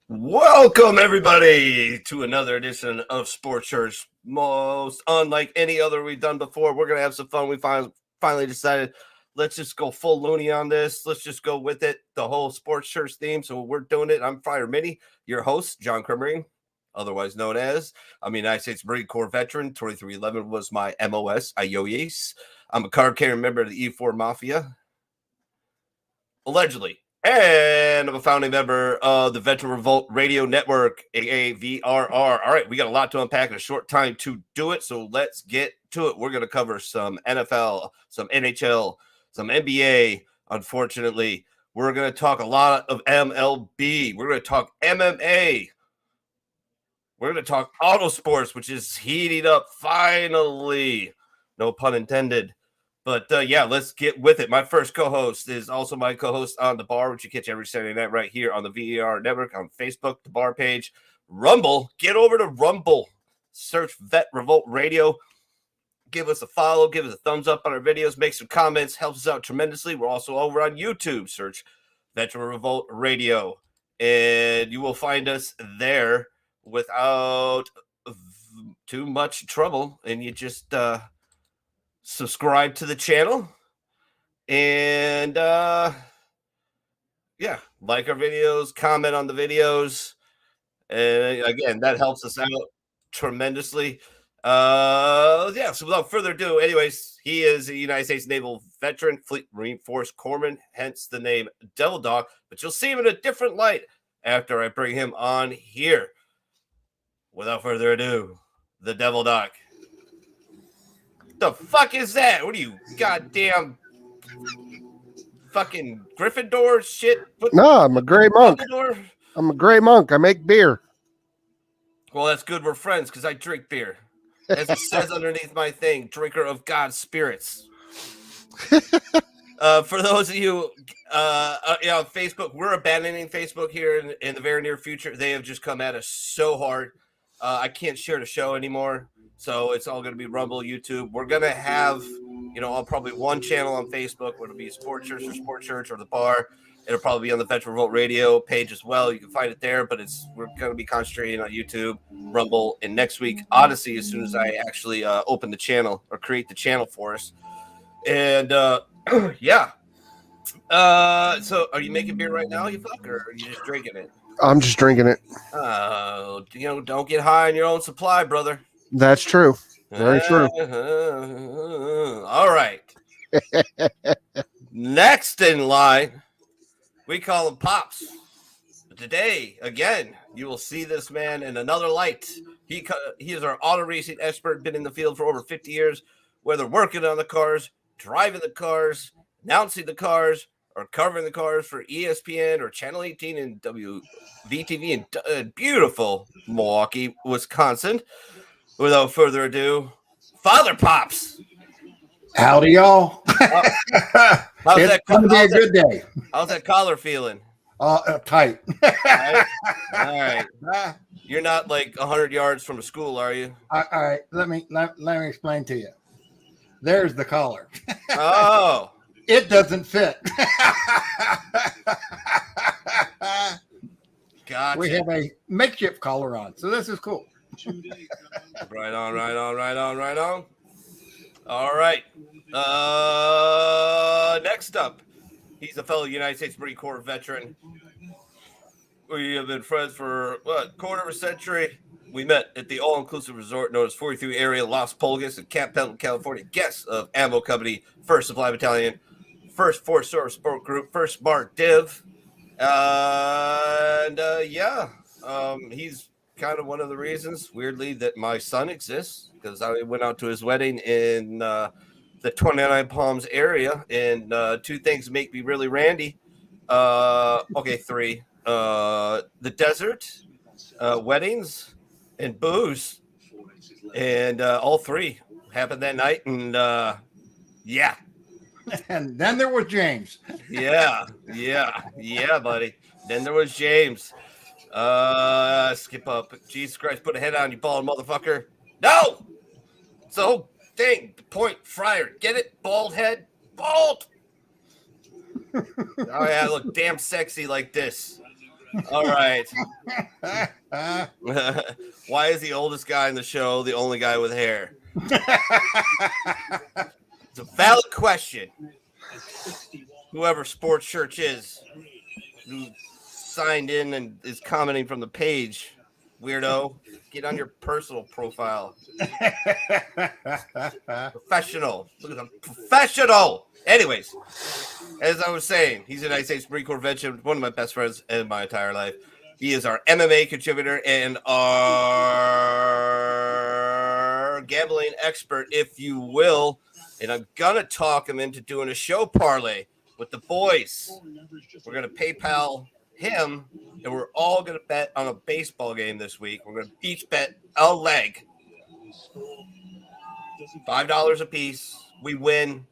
Welcome, everybody, to another edition of Sports Church. Most unlike any other we've done before. We're going to have some fun. We finally decided, let's just go full looney on this. Let's just go with it, the whole Sports Church theme. So we're doing it. I'm VRR Mini, your host, John Crimmering, otherwise known as, I'm a United States Marine Corps veteran. 2311 was my MOS, IOES. I'm a card-carrying member of the E4 Mafia, allegedly. And I'm a founding member of the Veteran Revolt Radio Network, aka VRR. All right, we got a lot to unpack in a short time to do it, so let's get to it. We're going to cover some NFL, some NHL, some NBA. Unfortunately, we're going to talk a lot of MLB. We're going to talk MMA. We're going to talk auto sports, which is heating up finally. No pun intended. But, yeah, let's get with it. My first co-host is also my co-host on The Bar, which you catch every Saturday night right here on the VRR Network, on Facebook, The Bar page. Rumble, get over to Rumble. Search Vet Revolt Radio. Give us a follow. Give us a thumbs up on our videos. Make some comments. Helps us out tremendously. We're also over on YouTube. Search Veteran Revolt Radio. And you will find us there without too much trouble. And you just... subscribe to the channel and yeah, like our videos, comment on the videos, and again, that helps us out tremendously. Yeah, so without further ado, anyways, he is a United States Naval veteran, Fleet Marine Force corpsman, hence the name Devil Dog, but you'll see him in a different light after I bring him on here. Without further ado, the Devil Dog. The fuck is that? What are you, goddamn fucking Gryffindor shit? No, I'm a gray monk. I'm a gray monk. I make beer. Well, that's good. We're friends because I drink beer. As it says underneath my thing, drinker of God's spirits. For those of you on Facebook, we're abandoning Facebook here in the very near future. They have just come at us so hard. I can't share the show anymore. So it's all going to be Rumble, YouTube. We're going to have, on probably one channel on Facebook, whether it be Sports Church or The Bar. It'll probably be on the Veteran Revolt Radio page as well. You can find it there, but we're going to be concentrating on YouTube, Rumble, and next week, Odyssey, as soon as I actually open the channel or create the channel for us. And, yeah. So are you making beer right now, you fuck, or are you just drinking it? I'm just drinking it. Don't get high on your own supply, brother. That's true. Very true. All right. Next in line, we call him Pops. Today, again, you will see this man in another light. He is our auto racing expert, been in the field for over 50 years, whether working on the cars, driving the cars, announcing the cars, or covering the cars for ESPN or Channel 18 and WVTV in beautiful Milwaukee, Wisconsin. Without further ado, Father Pops. Howdy, y'all. It's going to be a good day. How's that collar feeling? Tight. All right. You're not like 100 yards from the school, are you? All right. Let me explain to you. There's the collar. Oh. It doesn't fit. Gotcha. We have a makeshift collar on, so this is cool. Right on. All right. Next up, he's a fellow United States Marine Corps veteran. We have been friends for, quarter of a century. We met at the all-inclusive resort known as 43 Area Las Pulgas in Camp Pendleton, California. Guests of Ammo Company, 1st Supply Battalion, 1st 4th Support Group, 1st Bar Div. He's kind of one of the reasons, weirdly, that my son exists, because I went out to his wedding in the 29 Palms area, and two things make me really randy. Three. The desert, weddings, and booze. And all three happened that night, and yeah. And then there was James. Yeah, buddy. Then there was James. Skip up. Jesus Christ, put a head on, you bald motherfucker. No! It's the whole thing. Point Friar. Get it? Bald head? Bald! Oh, yeah, I look damn sexy like this. All right. Why is the oldest guy in the show the only guy with hair? It's a valid question. Whoever Sports Church is, who signed in and is commenting from the page, weirdo, get on your personal profile. Professional. Look at the professional. Anyways, as I was saying, he's a United States Marine Corps veteran, one of my best friends in my entire life. He is our MMA contributor and our gambling expert, if you will. And I'm going to talk him into doing a show parlay with the boys. We're going to PayPal him, and we're all going to bet on a baseball game this week. We're going to each bet a leg. $5 a piece. We win.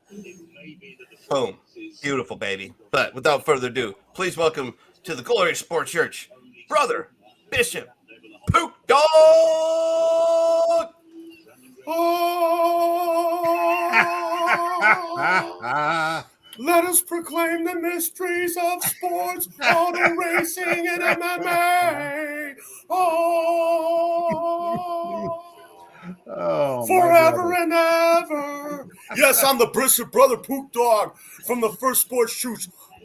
Boom. Beautiful, baby. But without further ado, please welcome to the Glorious Sports Church, Brother Bishop Pook Dawg. Let us proclaim the mysteries of sports, auto racing, and MMA. Forever and ever. Yes, I'm the Bishop Brother Pook Dawg from the First Sports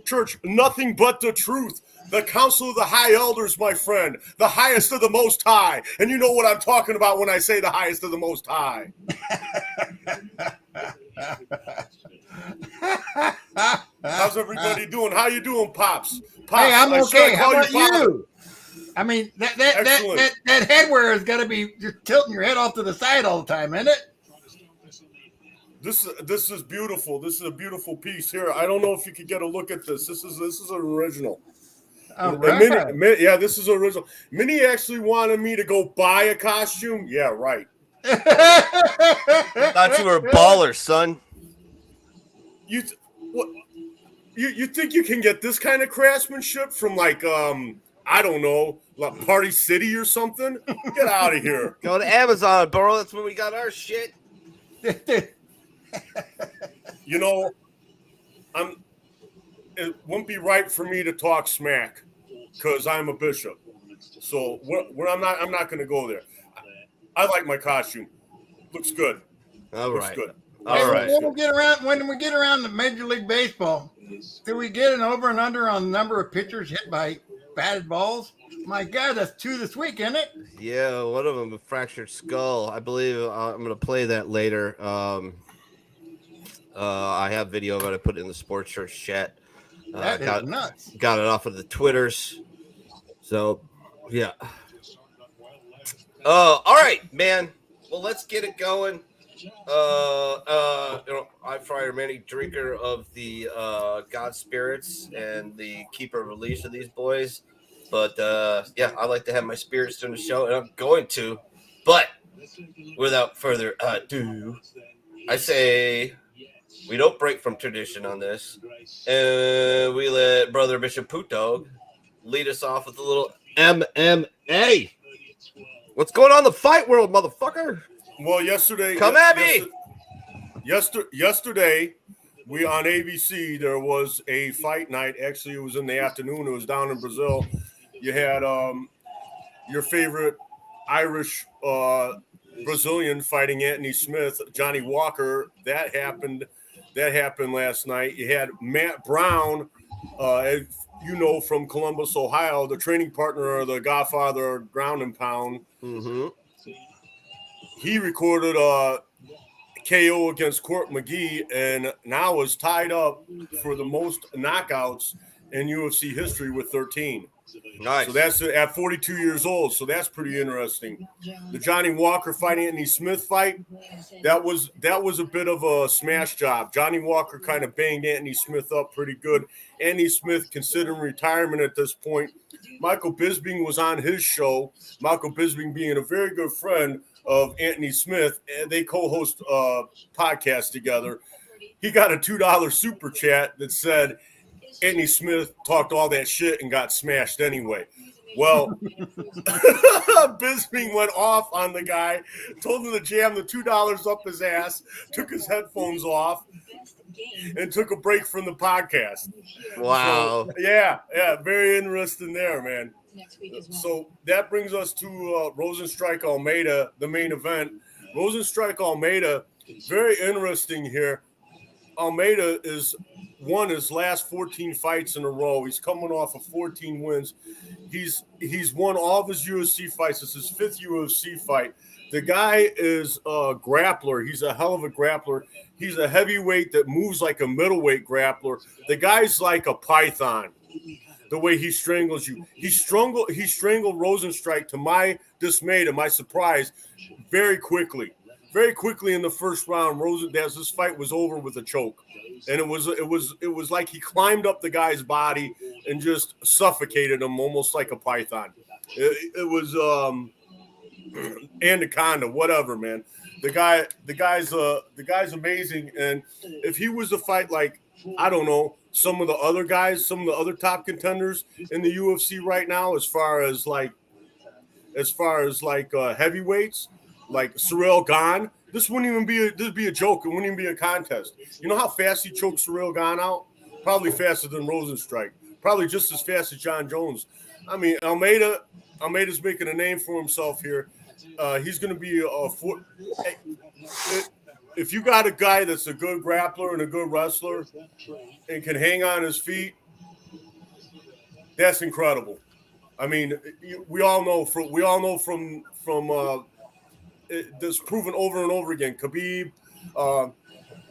Church. Nothing but the truth. The Council of the High Elders, my friend. The highest of the Most High. And you know what I'm talking about when I say the highest of the Most High. How's everybody doing? How you doing, Pops? Hey, I'm okay. How about you? I mean, that headwear has got to be just tilting your head off to the side all the time, isn't it? This is beautiful. This is a beautiful piece here. I don't know if you could get a look at this. This is an original. Oh, right. Yeah, this is original. Minnie actually wanted me to go buy a costume. Yeah, right. Thought you were a baller, son. You think you can get this kind of craftsmanship from like I don't know, like Party City or something? Get out of here. Go to Amazon, bro. That's where we got our shit. You know, it wouldn't be right for me to talk smack because I'm a bishop. So I'm not going to go there. I like my costume. Looks good. Looks good. All right. When we get around to Major League Baseball, do we get an over and under on the number of pitchers hit by batted balls? My God, that's 2 this week, isn't it? Yeah, one of them a fractured skull. I believe I'm going to play that later. I have video of it. I put it in the Sports Church chat. That is nuts. Got it off of the Twitters. So, yeah. All right, man. Well, let's get it going. I'm Friar Manny, drinker of the God spirits and the keeper of release of these boys. But yeah, I like to have my spirits during the show, and I'm going to. But without further ado, I say we don't break from tradition on this, and we let Brother Bishop Pook Dawg lead us off with a little MMA. What's going on in the fight world, motherfucker? Well, yesterday, come at me. Yesterday, we on ABC there was a fight night. Actually, it was in the afternoon. It was down in Brazil. You had your favorite Irish Brazilian fighting Anthony Smith, Johnny Walker. That happened last night. You had Matt Brown, from Columbus, Ohio, the training partner of the Godfather of Ground and Pound. Mm-hmm. He recorded a KO against Court McGee and now is tied up for the most knockouts in UFC history with 13. Nice. So that's at 42 years old. So that's pretty interesting. The Johnny Walker fight, Anthony Smith fight, that was a bit of a smash job. Johnny Walker kind of banged Anthony Smith up pretty good. Anthony Smith considering retirement at this point. Michael Bisping was on his show. Michael Bisping being a very good friend of Anthony Smith, and they co-host a podcast together. He got a $2 super chat that said Anthony Smith talked all that shit and got smashed anyway. Well, Bisping went off on the guy, told him to jam the $2 up his ass, took his headphones off, and took a break from the podcast. Wow. So, yeah, very interesting there, man. So that brings us to Rosenstrike Almeida, the main event. Rosenstrike Almeida, very interesting here. Almeida is won his last 14 fights in a row. He's coming off of 14 wins. He's won all of his UFC fights. It's his 5th UFC fight. The guy is a grappler. He's a hell of a grappler. He's a heavyweight that moves like a middleweight grappler. The guy's like a python, the way he strangles you. He strangled Rosenstrike, to my dismay, to my surprise, very quickly. Very quickly in the first round, this fight was over with a choke. And it was like he climbed up the guy's body and just suffocated him almost like a python. It was anaconda, whatever, man. The guy's amazing. And if he was to fight like, I don't know, some of the other guys, some of the other top contenders in the UFC right now, as far as heavyweights, like Ciryl Gane, this wouldn't be a joke. It wouldn't even be a contest. You know how fast he choked Ciryl Gane out? Probably faster than Rosenstrike. Probably just as fast as John Jones. I mean, Almeida's making a name for himself here. He's going to be if you got a guy that's a good grappler and a good wrestler and can hang on his feet, that's incredible. I mean, we all know from this proven over and over again. Khabib,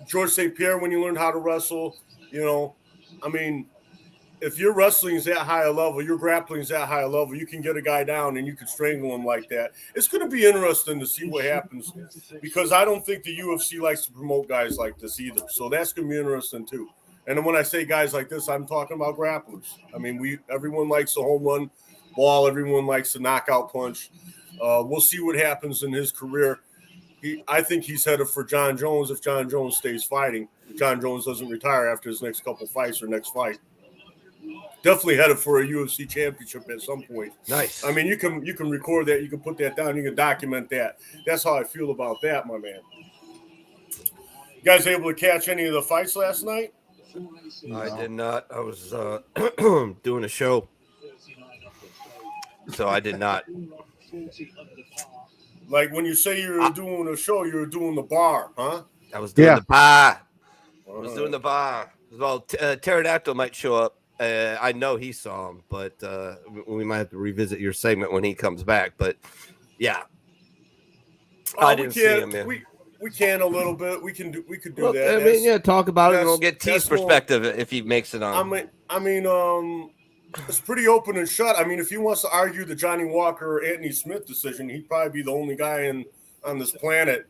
George St. Pierre, when you learn how to wrestle, I mean, if your wrestling is that high a level, your grappling is that high a level, you can get a guy down and you can strangle him like that. It's going to be interesting to see what happens, because I don't think the UFC likes to promote guys like this either. So that's going to be interesting too. And then when I say guys like this, I'm talking about grapplers. I mean, everyone likes a home run ball. Everyone likes a knockout punch. We'll see what happens in his career. I think he's headed for John Jones if John Jones stays fighting. If John Jones doesn't retire after his next couple fights or next fight. Definitely headed for a UFC championship at some point. Nice. I mean, you can record that. You can put that down. You can document that. That's how I feel about that, my man. You guys able to catch any of the fights last night? I did not. I was doing a show, so I did not. Like when you say you're doing a show, you're doing the bar, huh? I was doing the bar. I was doing the bar. Well, Pterodactyl might show up. I know he saw him, but we might have to revisit your segment when he comes back. But yeah, I didn't see him. Man. We can a little bit. We could do Look, that. I mean, yeah, talk about it, and we'll get T's perspective if he makes it on. I mean, it's pretty open and shut. I mean, if he wants to argue the Johnny Walker or Anthony Smith decision, he'd probably be the only guy on this planet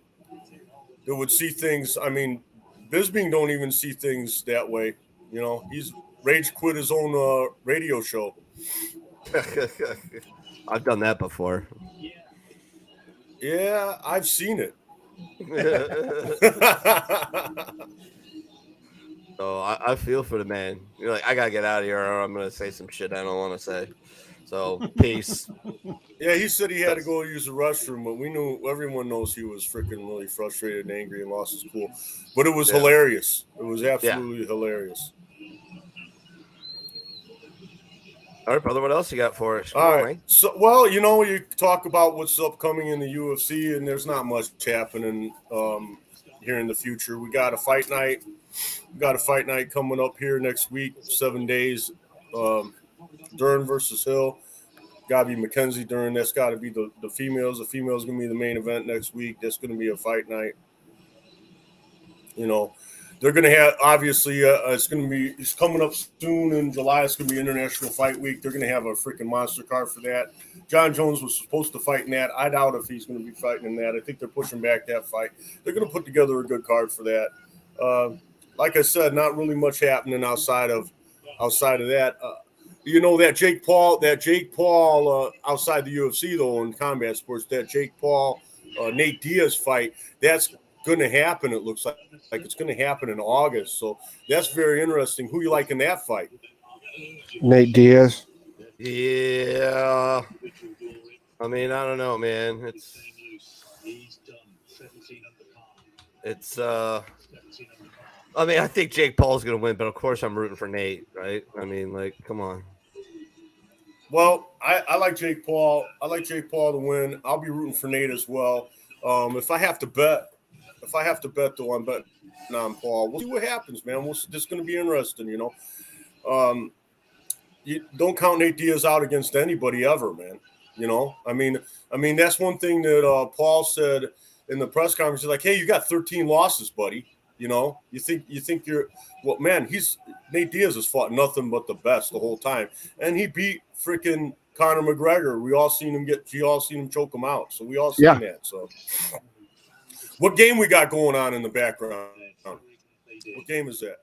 that would see things. I mean, Bisbing don't even see things that way. You know, he's rage quit his own radio show. I've done that before. Yeah, I've seen it. So I feel for the man. You're like, I gotta get out of here, or I'm gonna say some shit I don't want to say. So peace. Yeah, he said he had to go use the restroom, but everyone knows he was freaking really frustrated and angry and lost his cool. But it was hilarious. It was absolutely hilarious. All right, brother. What else you got for us? All right. So, well, you talk about what's upcoming in the UFC, and there's not much happening here in the future. We got a fight night. Coming up here next week, 7 days. Dern versus Hill. Got to be Mackenzie Dern. That's got to be the females. The females going to be the main event next week. That's going to be a fight night. They're going to have, obviously, it's coming up soon in July. It's going to be International Fight Week. They're going to have a freaking monster card for that. John Jones was supposed to fight in that. I doubt if he's going to be fighting in that. I think they're pushing back that fight. They're going to put together a good card for that. Like I said, not really much happening outside of that. That Jake Paul outside the UFC, though, in combat sports, that Jake Paul, Nate Diaz fight, that's going to happen. It looks like it's going to happen in August. So that's very interesting. Who you like in that fight? Nate Diaz. Yeah. I mean, I don't know, man. I mean, I think Jake Paul's going to win, but of course I'm rooting for Nate, right? I mean, like, come on. Well, I like Jake Paul. I like Jake Paul to win. I'll be rooting for Nate as well. If I have to bet, though, I'm betting on Paul. We'll see what happens, man. This is going to be interesting, You don't count Nate Diaz out against anybody ever, man. I mean, that's one thing that Paul said in the press conference. He's like, hey, you got 13 losses, buddy. You think you're well, man. Nate Diaz has fought nothing but the best the whole time, and he beat freaking Conor McGregor. We all seen him choke him out. So we all seen that. So, what game we got going on in the background? What game is that?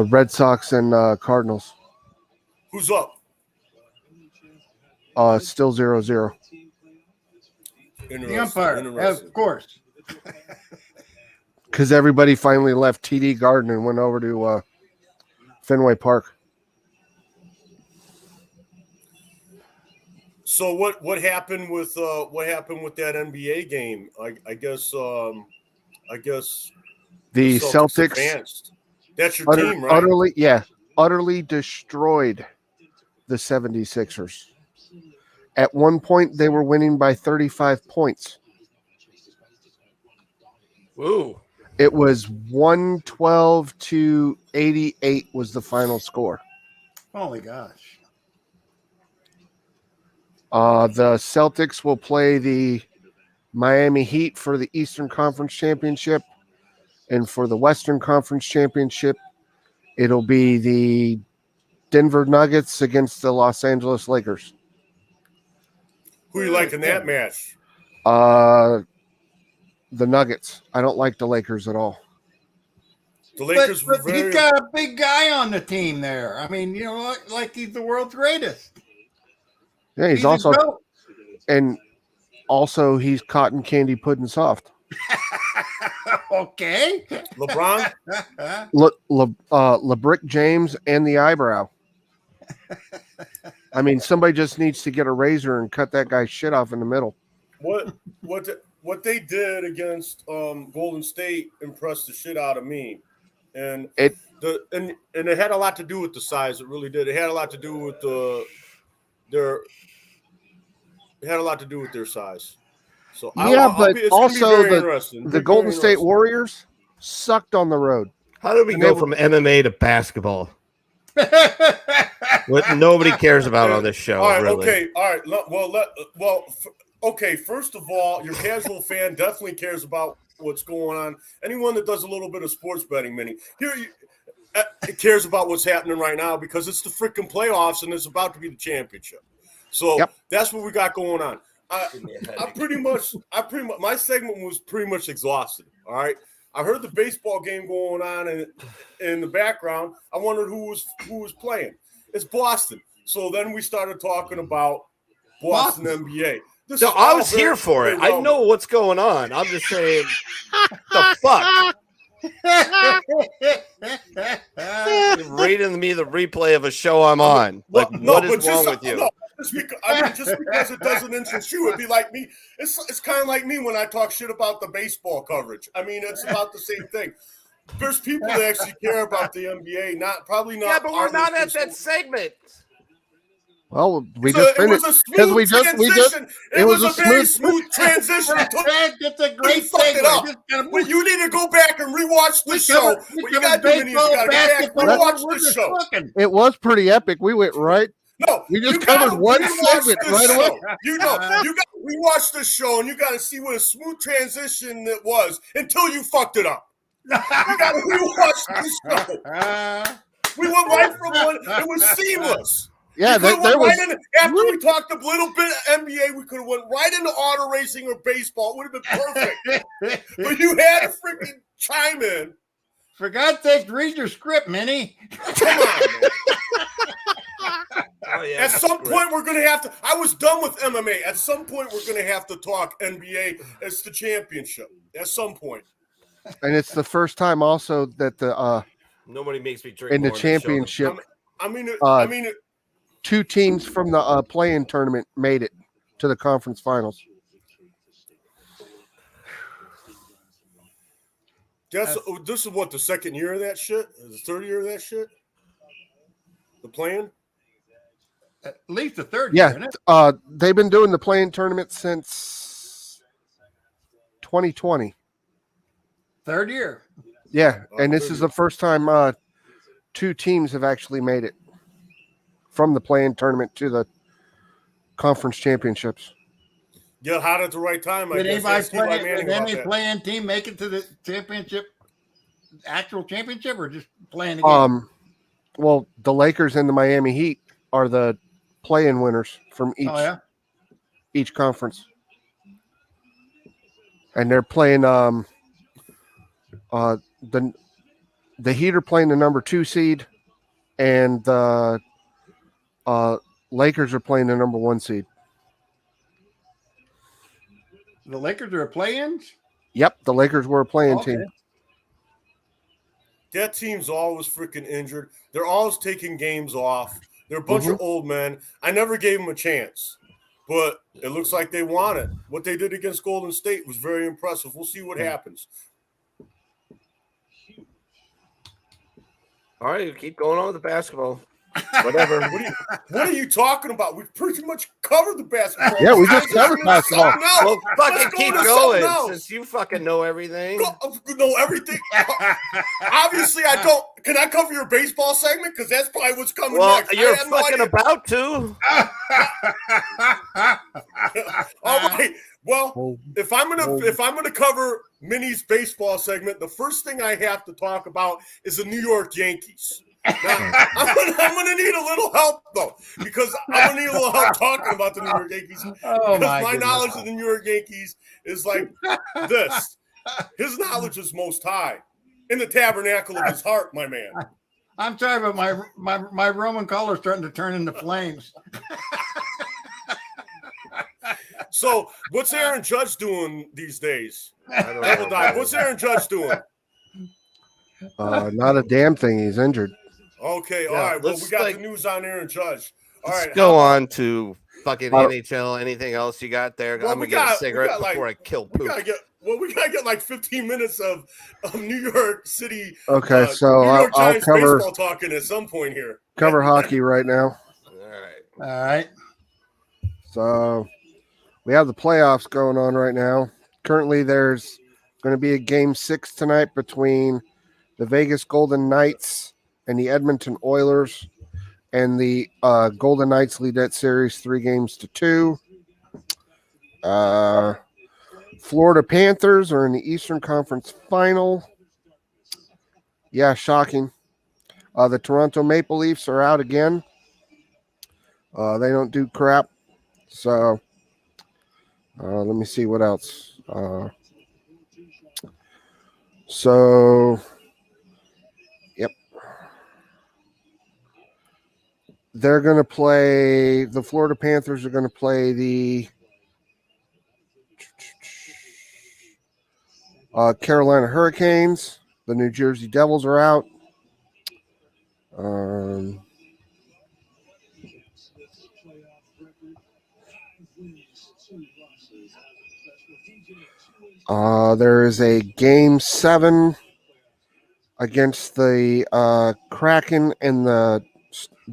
Red Sox and Cardinals. Who's up? Still 0-0. The umpire, of course. Because everybody finally left TD Garden and went over to Fenway Park. So what happened with that NBA game? I guess the Celtics advanced. That's your team, right? Utterly destroyed the 76ers. At one point, they were winning by 35 points. Woo. It was 112-88 was the final score. Holy gosh. The Celtics will play the Miami Heat for the Eastern Conference Championship. And for the Western Conference Championship, it'll be the Denver Nuggets against the Los Angeles Lakers. Who you like in that match? The Nuggets. I don't like the Lakers at all. The Lakers but he's got a big guy on the team there. I mean, like he's the world's greatest. Yeah, he's also and also he's cotton candy pudding soft. Okay. LeBron? LeBrick James and the eyebrow. I mean, somebody just needs to get a razor and cut that guy's shit off in the middle. What they did against Golden State impressed the shit out of me, and it had a lot to do with the size. It really did. It had a lot to do with their size. So the Golden State Warriors sucked on the road. How did we go from MMA to basketball? What nobody cares about on this show. All right, really. okay, all right. Okay. First of all, your casual fan definitely cares about what's going on. Anyone that does a little bit of sports betting, Mini, it cares about what's happening right now because it's the freaking playoffs and it's about to be the championship. So That's what we got going on. My segment was pretty much exhausted. All right. I heard the baseball game going on in the background. I wondered who was playing. It's Boston. So then we started talking about Boston NBA. No, I was here for it. I know what's going on. I'm just saying, the fuck. You're reading me the replay of a show I'm on. What is wrong with you? No, just because it doesn't interest you, it'd be like me. It's kind of like me when I talk shit about the baseball coverage. I mean, it's about the same thing. There's people that actually care about the NBA, probably not. Yeah, but we're not at that segment. Well, we just finished because it was a very smooth transition. It's a great segue. You need to go back and rewatch the show. What you got to do is you got to go back and rewatch the show. It was pretty epic. We went right. No, we just covered one segment right away. You got to rewatch the show and you got to see what a smooth transition it was until you fucked it up. You got to rewatch the show. We went right from one. It was seamless. Yeah, after we talked a little bit of NBA, we could have went right into auto racing or baseball. It would have been perfect. But you had to freaking chime in. For God's sake, read your script, Minnie. Come on, man. Oh, yeah, at some point, we're going to have to. I was done with MMA. At some point, we're going to have to talk NBA as the championship. At some point. And it's the first time also that the nobody makes me drink in the championship. I mean, two teams from the play-in tournament made it to the conference finals. This is what, the second year of that shit? The third year of that shit? The play-in? At least the third year, isn't it? They've been doing the play-in tournament since 2020. Third year. Yeah, and this is the first time two teams have actually made it from the play-in tournament to the conference championships. Get hot at the right time. Did any play-in team make it to the championship, actual championship, or just playing the game? Well, the Lakers and the Miami Heat are the play-in winners from each conference, and they're playing. The Heat are playing the number 2 seed, and the Lakers are playing the number 1 seed. The Lakers are a play-ins? Yep, the Lakers were a play-in team. That team's always freaking injured. They're always taking games off. They're a bunch of old men. I never gave them a chance, but it looks like they want it. What they did against Golden State was very impressive. We'll see what happens. All right, keep going on with the basketball. Whatever. What are you talking about? We pretty much covered the basketball. Yeah, we just covered basketball. Well, fucking keep going since you fucking know everything. Know everything? Obviously, I don't. Can I cover your baseball segment? Because that's probably what's coming next. You're fucking about to. All right. Well, if I'm gonna cover Minnie's baseball segment, the first thing I have to talk about is the New York Yankees. Now, I'm gonna need a little help though, because I'm gonna need a little help talking about the New York Yankees. Because my knowledge of the New York Yankees is like this. His knowledge is most high in the tabernacle of his heart, my man. I'm sorry, but my Roman collar is starting to turn into flames. So, what's Aaron Judge doing these days? What's Aaron Judge doing? Not a damn thing. He's injured. Okay, all right. Well, we got the news on Aaron Judge. All right, go on to fucking NHL. Anything else you got there? I'm gonna get a cigarette before I kill Pook. We gotta get like 15 minutes of New York City. Okay, so New York I'll Giants cover baseball talking at some point here. Cover hockey right now. All right. So we have the playoffs going on right now. Currently, there's going to be a game 6 tonight between the Vegas Golden Knights and the Edmonton Oilers and the Golden Knights lead that series 3-2. Florida Panthers are in the Eastern Conference Final. Yeah, shocking. The Toronto Maple Leafs are out again. They don't do crap. So let me see what else. Yep. They're going to play, the Florida Panthers are going to play the Carolina Hurricanes. The New Jersey Devils are out. There is a Game 7 against the Kraken and the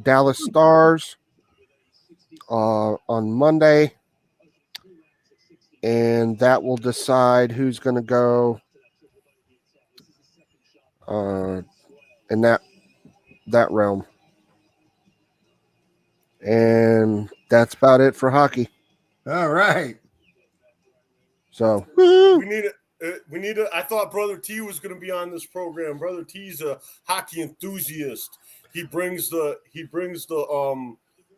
Dallas Stars on Monday. And that will decide who's going to go in that realm. And that's about it for hockey. All right. So we need a. I thought Brother T was going to be on this program. Brother T's a hockey enthusiast. He brings the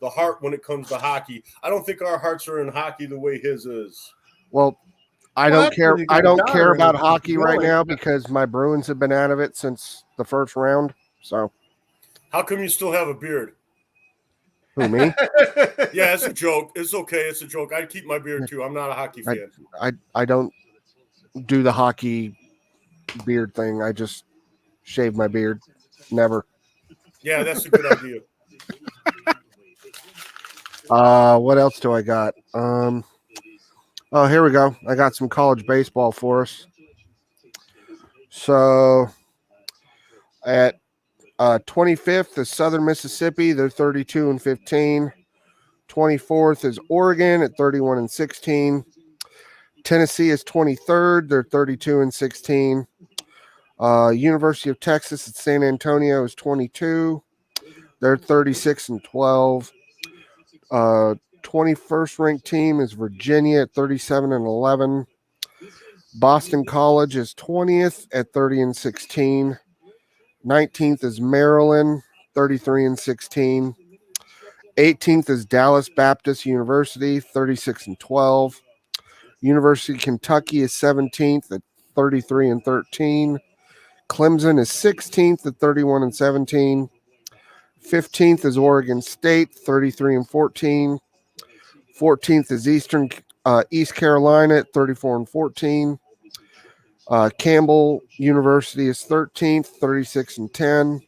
heart when it comes to hockey. I don't think our hearts are in hockey the way his is. Well, I don't care. I don't care about hockey right now because my Bruins have been out of it since the first round. So, how come you still have a beard? Who, me? Yeah, it's a joke. It's okay. It's a joke. I keep my beard too. I'm not a hockey fan. I don't do the hockey beard thing. I just shave my beard. Never. Yeah, that's a good idea. What else do I got? Oh, here we go. I got some college baseball for us. So at 25th is Southern Mississippi. They're 32-15. 24th is Oregon at 31-16. Tennessee is 23rd. They're 32-16. University of Texas at San Antonio is 22. They're 36-12. 21st ranked team is Virginia at 37-11. Boston College is 20th at 30-16. 19th is Maryland, 33-16. 18th is Dallas Baptist University, 36-12. University of Kentucky is 17th at 33-13. Clemson is 16th at 31-17. 15th is Oregon State, 33-14. 14th is East Carolina at 34-14. Campbell University is 13th, 36-10.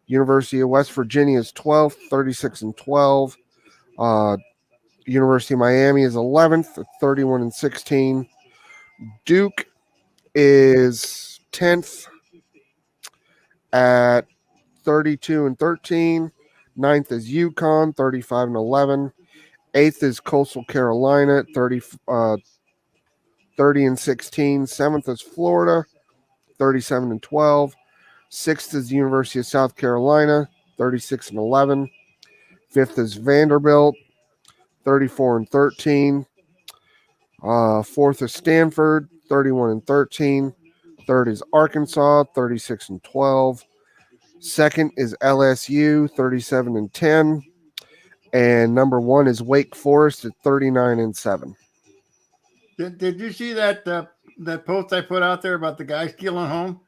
University of West Virginia is 12th, 36-12. University of Miami is 11th, at 31-16. Duke is 10th at 32-13. 9th is UConn, 35-11. 8th is Coastal Carolina, 30-16. 7th is Florida, 37-12. 6th is University of South Carolina, 36-11. 5th is Vanderbilt, 34-13. 4th is Stanford, 31-13. 3rd is Arkansas, 36-12. 2nd is LSU, 37-10. And number 1 is Wake Forest at 39-7. Did you see that post I put out there about the guy stealing home?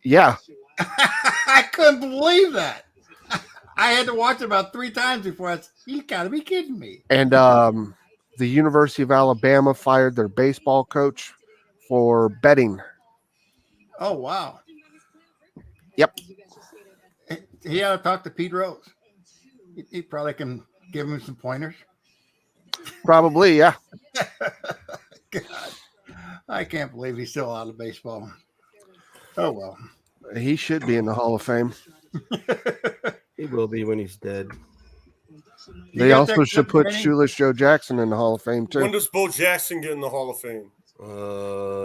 Yeah. I couldn't believe that. I had to watch it about 3 times before I said, you got to be kidding me. And the University of Alabama fired their baseball coach for betting. Oh, wow. Yep. He ought to talk to Pete Rose. He probably can give him some pointers. Probably, yeah. God, I can't believe he's still out of baseball. Oh, well. He should be in the Hall of Fame. He will be when he's dead. They also should put Shoeless Joe Jackson in the Hall of Fame, too. When does Bo Jackson get in the Hall of Fame?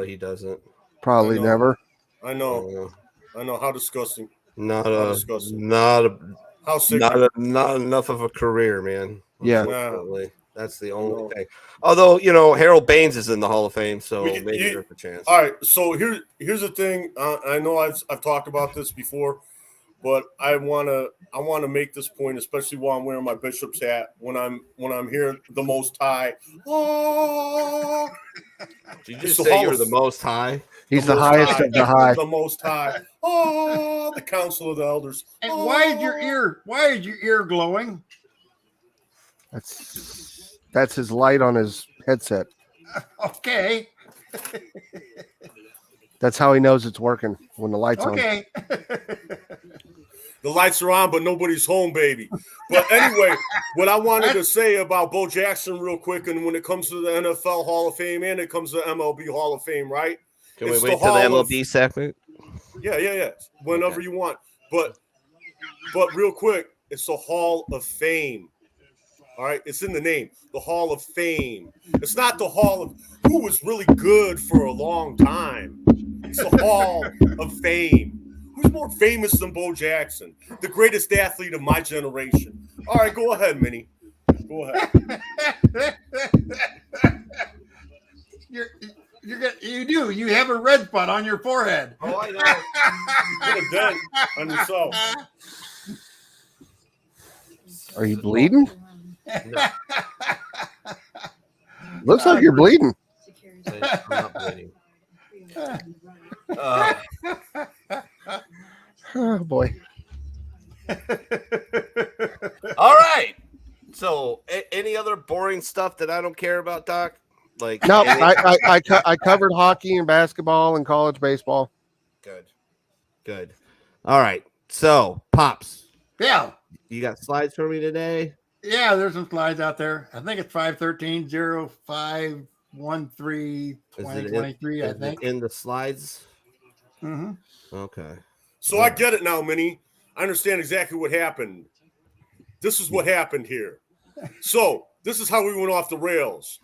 He doesn't. Probably never. I know. How disgusting. Not How disgusting. not How sickening. not enough of a career, man. Yeah. Unfortunately. That's the only thing. Although, Harold Baines is in the Hall of Fame, so maybe there's a chance. All right, so here's the thing. I know I've talked about this before, but I wanna make this point, especially while I'm wearing my bishop's hat when I'm hearing the Most High. Oh, Did you just say you're the Most High? He's the highest of the high. The Most High. Oh, the Council of the Elders. And why is your ear glowing? That's his light on his headset. Okay. That's how he knows it's working when the light's on. Okay. The lights are on, but nobody's home, baby. But anyway, what I wanted to say about Bo Jackson real quick, and when it comes to the NFL Hall of Fame and it comes to the MLB Hall of Fame, right? Can we wait till the MLB segment? Yeah. Whenever you want. But real quick, it's the Hall of Fame. All right, it's in the name, the Hall of Fame. It's not the Hall of who was really good for a long time. It's the Hall of Fame. Who's more famous than Bo Jackson? The greatest athlete of my generation. All right, go ahead, Minnie. Go ahead. You have a red spot on your forehead. Oh, I know. You put a dent on yourself. Are you bleeding? No. Looks like you're bleeding. I'm not bleeding. Oh boy. All right. So, any other boring stuff that I don't care about, Doc? Like, No, I covered hockey and basketball and college baseball. Good. All right. So, Pops. Yeah. You got slides for me today? Yeah, there's some slides out there. I think it's 513-0513-2023, I think. In the slides? Mm-hmm. Okay. So I get it now, Minnie. I understand exactly what happened. This is what happened here. So this is how we went off the rails.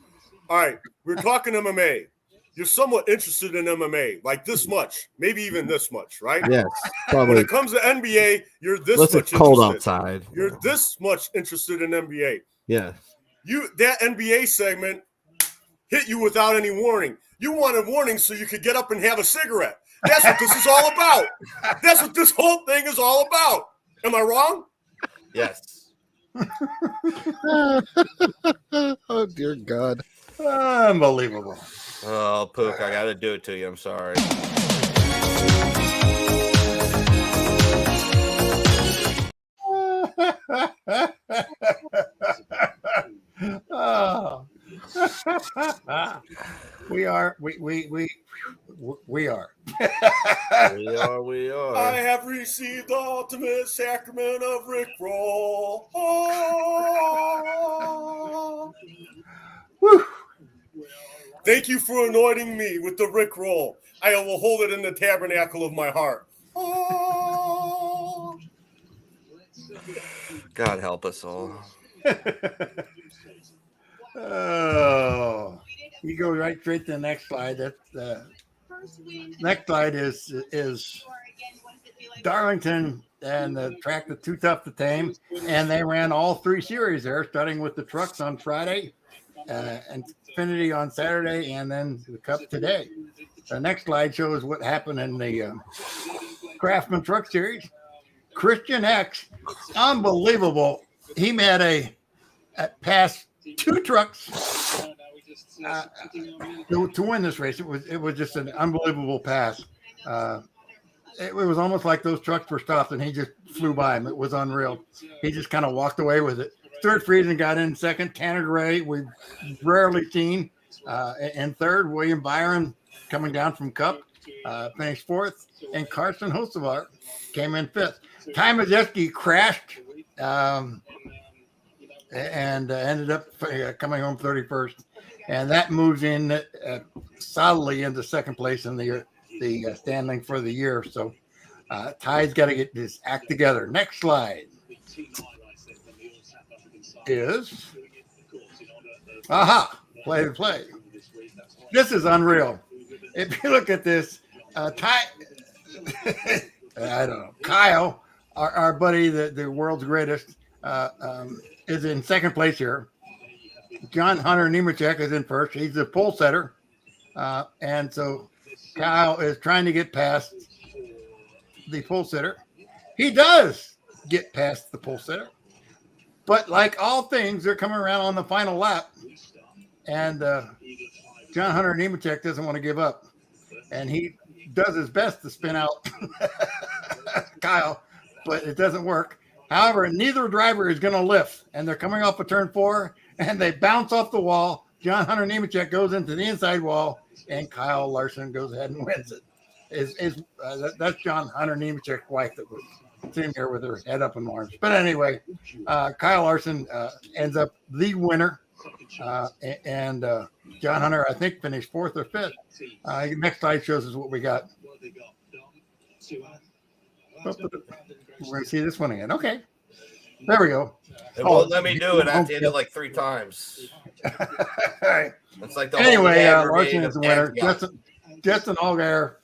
All right, we're talking MMA. You're somewhat interested in MMA, like this much, maybe even this much, right? Yes, probably. When it comes to NBA, you're this Unless much it's cold interested. outside. You're this much interested in NBA. Yeah. That NBA segment hit you without any warning. You wanted warning so you could get up and have a cigarette. That's what this is all about. That's what this whole thing is all about. Am I wrong? Yes. Oh dear God. Unbelievable. Oh, Pook, I got to do it to you. I'm sorry. Oh. We are. We are. I have received the ultimate sacrament of Rickroll. Oh. Thank you for anointing me with the Rickroll. I will hold it in the tabernacle of my heart. Oh. God help us all. Oh, you go right straight to the next slide. That's next slide is Darlington and the track that's too tough to tame, and they ran all three series there, starting with the trucks on Friday, and Infinity on Saturday, and then the Cup today. The next slide shows what happened in the Craftsman Truck Series. Christian X, unbelievable. He made a pass two trucks to win this race. It was just an unbelievable pass. It was almost like those trucks were stopped and he just flew by him. It was unreal. He just kind of walked away with it. Stuart Friesen got in second. Tanner Gray, we've rarely seen. And third, William Byron coming down from Cup, finished fourth. And Carson Hocevar came in fifth. Ty Majeski crashed and ended up coming home 31st. And that moves in solidly into second place in the standing for the year. So Ty's got to get this act together. Next slide is play to play. This is unreal. If you look at this, Ty I don't know. Kyle, our buddy, the world's greatest, is in second place here. John Hunter Nemechek is in first. He's the pole setter. And so Kyle is trying to get past the pole sitter. He does get past the pole sitter. But like all things, they're coming around on the final lap. And John Hunter Nemechek doesn't want to give up. And he does his best to spin out Kyle, but it doesn't work. However, neither driver is going to lift. And they're coming off of turn 4, and they bounce off the wall. John Hunter Nemechek goes into the inside wall, and Kyle Larson goes ahead and wins it. That's John Hunter Nemechek's wife that was sitting there with her head up in arms. But anyway, Kyle Larson ends up the winner, and John Hunter, I think, finished 4th or 5th. Next slide shows us what we got. We're going to see this one again. Okay. There we go. It won't let me do it. I have to hit it like 3 times. All right. It's like the Anyway, whole Larson is the winner. Yeah. Justin Allgaier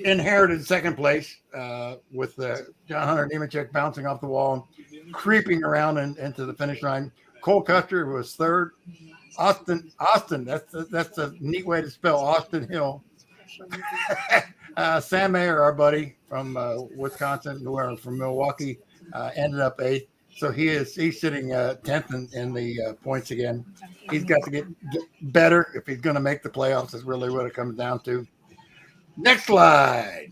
inherited second place with John Hunter Nemechek bouncing off the wall and creeping around into the finish line. Cole Custer was 3rd. Austin. That's a neat way to spell Austin Hill. Sam Mayer, our buddy from Wisconsin, from Milwaukee, ended up 8th. So he's sitting 10th in the points again. He's got to get better if he's going to make the playoffs. Is really what it comes down to. Next slide.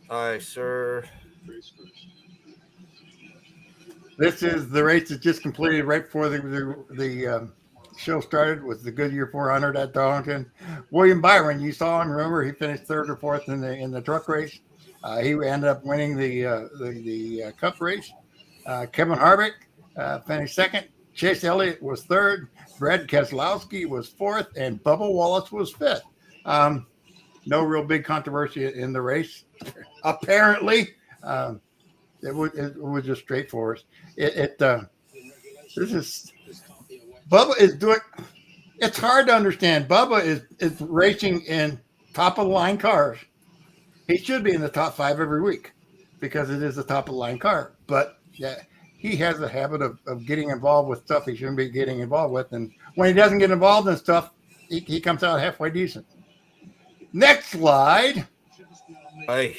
Aye, sir. This is the race that just completed right before the show started. Was the Goodyear 400 at Darlington. William Byron, you saw him. Remember, he finished 3rd or 4th in the truck race. He ended up winning the Cup race. Kevin Harvick finished 2nd. Chase Elliott was 3rd. Brad Keselowski was 4th, and Bubba Wallace was 5th. No real big controversy in the race, apparently. It was just straightforward. Bubba is doing. It's hard to understand. Bubba is racing in top of the line cars. He should be in the top 5 every week because it is a top of the line car. But yeah, he has a habit of getting involved with stuff he shouldn't be getting involved with, and when he doesn't get involved in stuff, he comes out halfway decent. Next slide. Aye.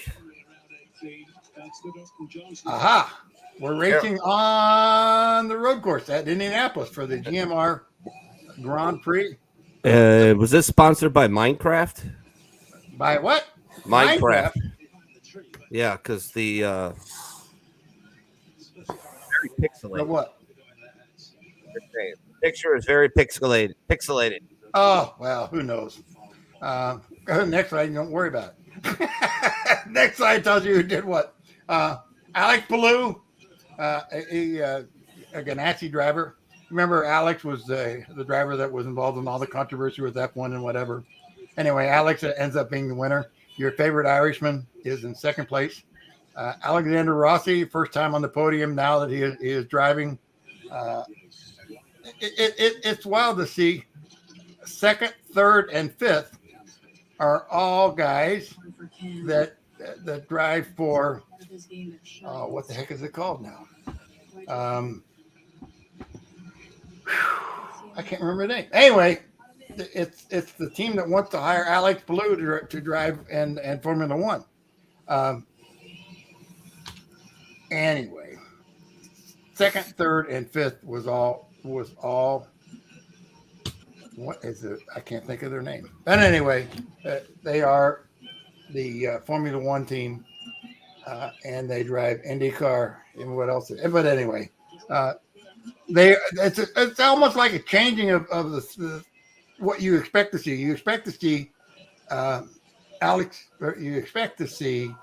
Aha. We're racing on the road course at Indianapolis for the GMR Grand Prix. Was this sponsored by Minecraft? By what? Minecraft. Yeah, because the very pixelated. The what? The picture is very pixelated. Oh, well, who knows? Next slide, don't worry about it. Next slide tells you who did what. Alex Ballou, a Ganassi driver. Remember, Alex was the driver that was involved in all the controversy with F1 and whatever. Anyway, Alex ends up being the winner. Your favorite Irishman is in 2nd place. Alexander Rossi, first time on the podium now that he is driving. It's wild to see 2nd, 3rd, and 5th are all guys that drive for what the heck is it called now? I can't remember the name. Anyway, it's the team that wants to hire Alex Ballou to drive and Formula One. Anyway, 2nd, 3rd, and 5th was all. What is it? I can't think of their name. But anyway, they are the Formula One team, and they drive IndyCar and what else? But anyway, it's almost like a changing of the what you expect to see. You expect to see Alex. You expect to see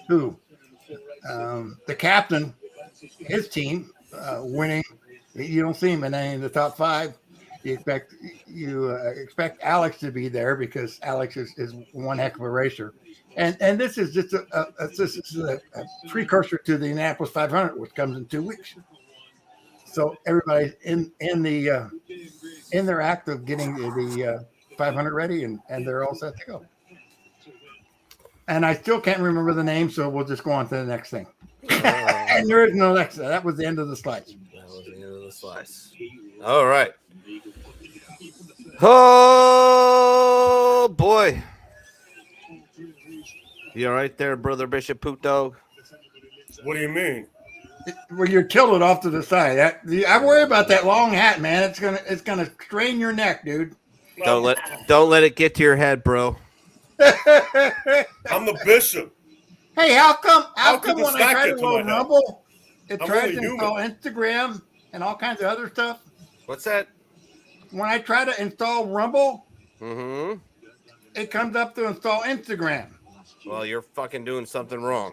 who the captain, his team winning. You don't see him in any of the top 5. You expect Alex to be there because Alex is one heck of a racer, and this is just a precursor to the Indianapolis 500, which comes in 2 weeks. So everybody's in their act of getting the 500 ready, and they're all set to go. And I still can't remember the name, so we'll just go on to the next thing. And there is no next. That was the end of the slice. That was the end of the slice. All right. Oh, boy. You all right there, brother Bishop Pook Dawg? What do you mean? Well, you're tilted off to the side. I worry about that long hat, man. It's gonna strain your neck, dude. Don't let it get to your head, bro. I'm the bishop. Hey, how come could when this I not try get to to my load head? Rumble, it I'm tries only to human. install Instagram and all kinds of other stuff? What's that? When I try to install Rumble, Mm-hmm. it comes up to install Instagram. Well, you're fucking doing something wrong.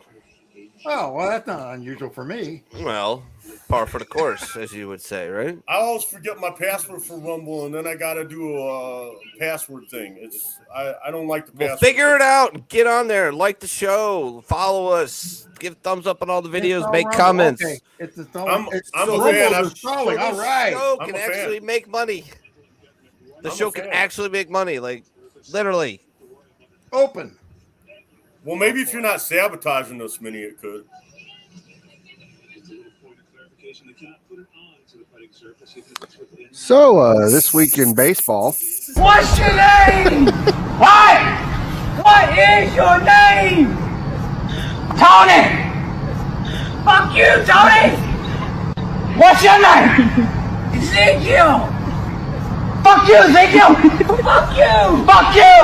Oh, well, that's not unusual for me. Well, par for the course, as you would say, right? I always forget my password for Rumble, and then I got to do a password thing. I don't like the password. Well, figure it out and get on there. Like the show. Follow us. Give thumbs up on all the videos. Install make Rumble. comments. Okay. It's installing. I'm so a fan. Rumble's installing. So All the right. show I'm can a fan. actually make money. The I'm show a can fan. actually make money. Like, literally. Open. Well, maybe if you're not sabotaging us, Mini, it could. So this week in baseball, What's your name? What is your name? Tony! Fuck you, Tony! What's your name? Ezekiel! Fuck you, Ezekiel! Fuck you! Fuck you!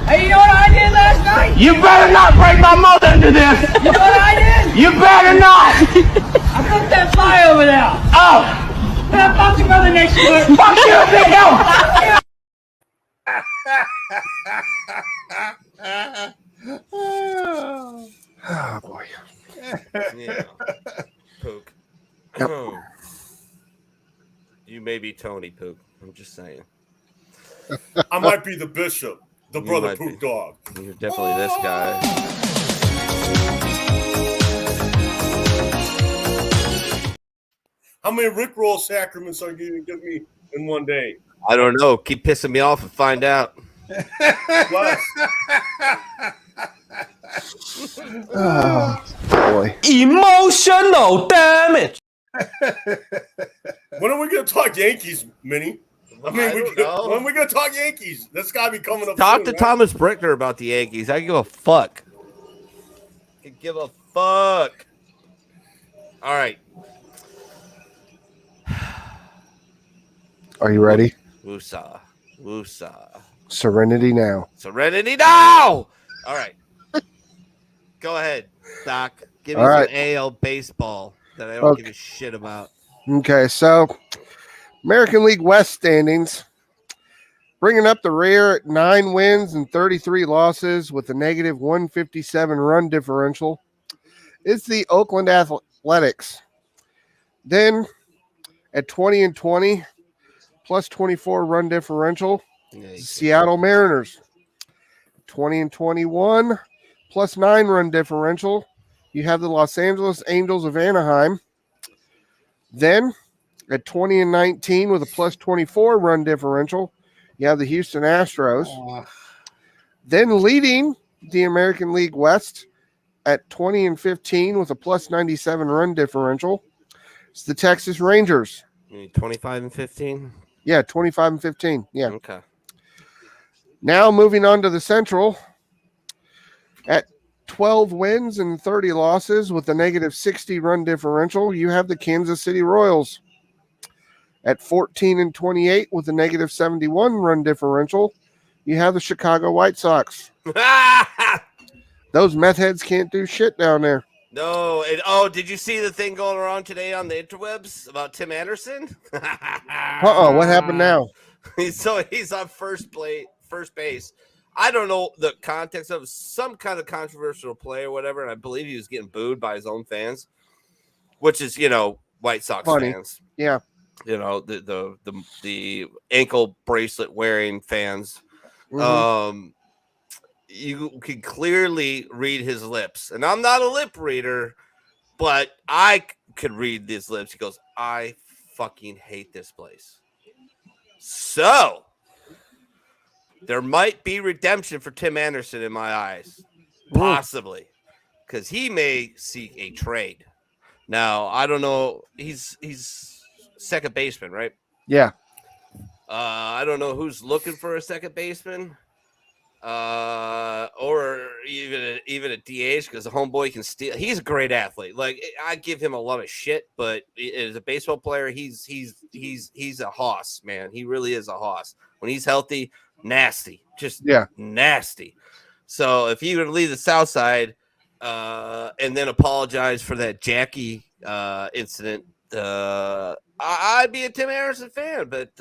Hey, you know what I did last night? You better not break my mother into this! You know what I did? You better not! I cooked that fire over there! Oh! And I fucked your mother next to it! Fuck you, Ezekiel! oh boy, Yeah. Pook. Yep. You may be Tony Pook. I'm just saying. I might be the bishop, the You brother might Pook be. Dawg. You're definitely this guy. How many Rickroll sacraments are you going to give me in one day? I don't know. Keep pissing me off and find out. Plus, oh boy. Emotional damage. when are we going to talk Yankees, Mini? I mean, don't know. when are we going to talk Yankees? That's got to be coming up Talk soon, to right? Thomas Brickner about the Yankees. I give a fuck. I give a fuck. All right. Are you ready? Woosah. Woosah. Serenity now. Serenity now. All right. Go ahead, Doc. Give me All some right. AL baseball that I don't Okay. give a shit about. Okay, so American League West standings. Bringing up the rear at 9 wins and 33 losses with a negative 157 run differential is the Oakland Athletics. Then at 20-20, plus 24 run differential, Seattle Mariners. 20-21, plus 9 run differential, you have the Los Angeles Angels of Anaheim. Then at 20-19 with a plus 24 run differential, you have the Houston Astros. Then leading the American League West at 20-15 with a plus 97 run differential, it's the Texas Rangers. 25-15. Yeah, 25-15. Yeah. Okay. Now moving on to the Central at 12 wins and 30 losses with a negative 60 run differential, you have the Kansas City Royals. At 14-28 with a negative 71 run differential, you have the Chicago White Sox. Those meth heads can't do shit down there. No. Did you see the thing going around today on the interwebs about Tim Anderson? What happened now? He's on first base. I don't know the context of some kind of controversial play or whatever, and I believe he was getting booed by his own fans, which is, White Sox Funny. fans. Yeah. The ankle bracelet wearing fans. Mhm. You can clearly read his lips, and I'm not a lip reader, but I could read his lips. He goes, "I fucking hate this place." So there might be redemption for Tim Anderson in my eyes, possibly, because he may seek a trade. Now, I don't know. He's second baseman, right? Yeah. I don't know who's looking for a second baseman, or even a DH, because the homeboy can steal. He's a great athlete. Like, I give him a lot of shit, but as a baseball player, he's a hoss, man. He really is a hoss. When he's healthy, nasty, just nasty. So if he would leave the South Side, and then apologize for that Jackie incident, I'd be a Tim Anderson fan, but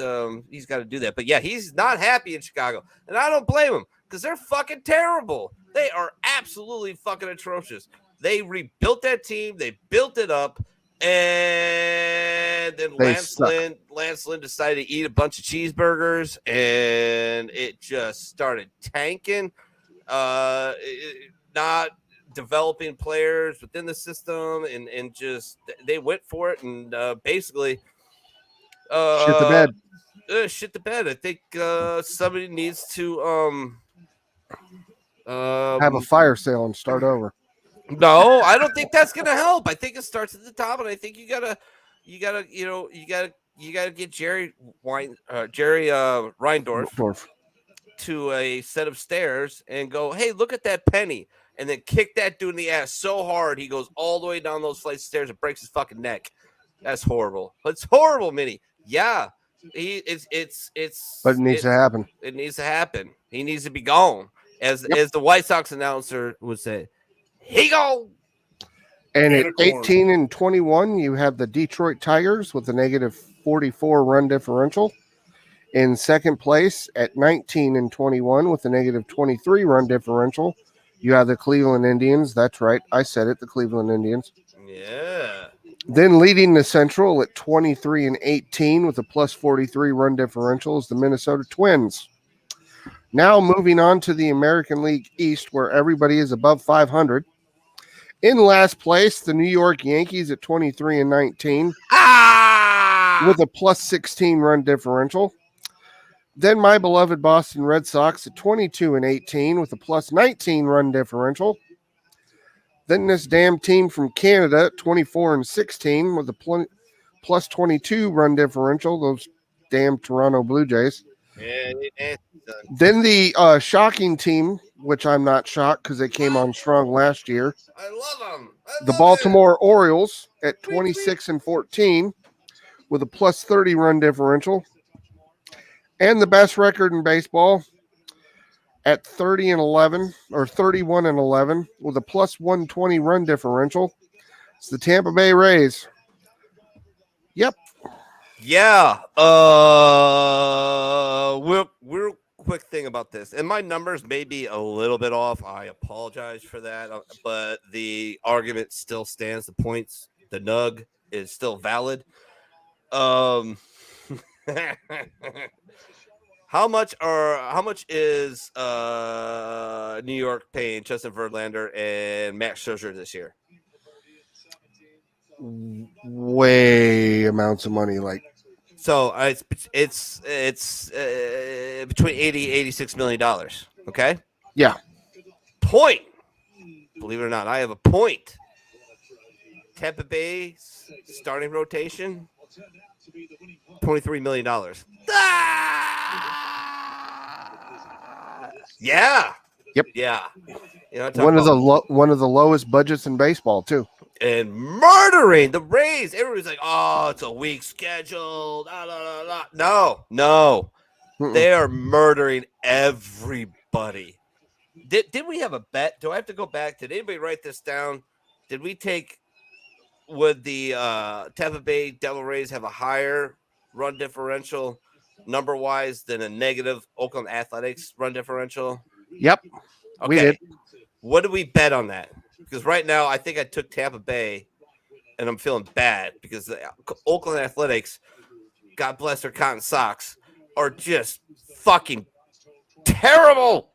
he's got to do that. But yeah, he's not happy in Chicago, and I don't blame him, because they're fucking terrible. They are absolutely fucking atrocious. They rebuilt that team, they built it up, and then Lance Lynn decided to eat a bunch of cheeseburgers, and it just started tanking. Not developing players within the system, and just they went for it, and basically shit the bed. I think somebody needs to have a fire sale and start over. No, I don't think that's gonna help. I think it starts at the top, and I think you gotta get Jerry Reindorf to a set of stairs and go, hey, look at that penny, and then kick that dude in the ass so hard he goes all the way down those flights of stairs and breaks his fucking neck. That's horrible. It's horrible, Minnie. Yeah, but it needs to happen. It needs to happen. He needs to be gone, as the White Sox announcer would say. He gone. And at 18 and 21, you have the Detroit Tigers with a negative 44 run differential. In second place at 19 and 21 with a negative 23 run differential, you have the Cleveland Indians. That's right. I said it, the Cleveland Indians. Yeah. Then leading the Central at 23 and 18 with a plus 43 run differential is the Minnesota Twins. Now moving on to the American League East, where everybody is above 500. In last place, the New York Yankees at 23 and 19 with a plus 16 run differential. Then my beloved Boston Red Sox at 22 and 18 with a plus 19 run differential. Then this damn team from Canada at 24 and 16 with a plus 22 run differential. Those damn Toronto Blue Jays. Then the shocking team, which I'm not shocked because they came on strong last year. I love them. The Baltimore Orioles at 26 and 14 with a plus 30 run differential. And the best record in baseball at 30 and 11 or 31 and 11 with a plus 120 run differential. It's the Tampa Bay Rays. Yep. Yeah. Real quick thing about this, and my numbers may be a little bit off. I apologize for that, but the argument still stands. The points, the nug is still valid. How much is New York paying Justin Verlander and Max Scherzer this year? Way amounts of money, like. So it's between $86 million. Okay. Yeah. Point. Believe it or not, I have a point. Tampa Bay's starting rotation, $23 million. Yeah. Yep. Yeah. You know, one of the lowest budgets in baseball too. And murdering the Rays. Everybody's like, "Oh, it's a weak schedule." No. They are murdering everybody. Did we have a bet? Do I have to go back? Did anybody write this down? Did we take? Would the Tampa Bay Devil Rays have a higher run differential number wise than a negative Oakland Athletics run differential? Yep. Okay. We did. What did we bet on that? Because right now I think I took Tampa Bay, and I'm feeling bad because the Oakland Athletics, God bless their cotton socks, are just fucking terrible.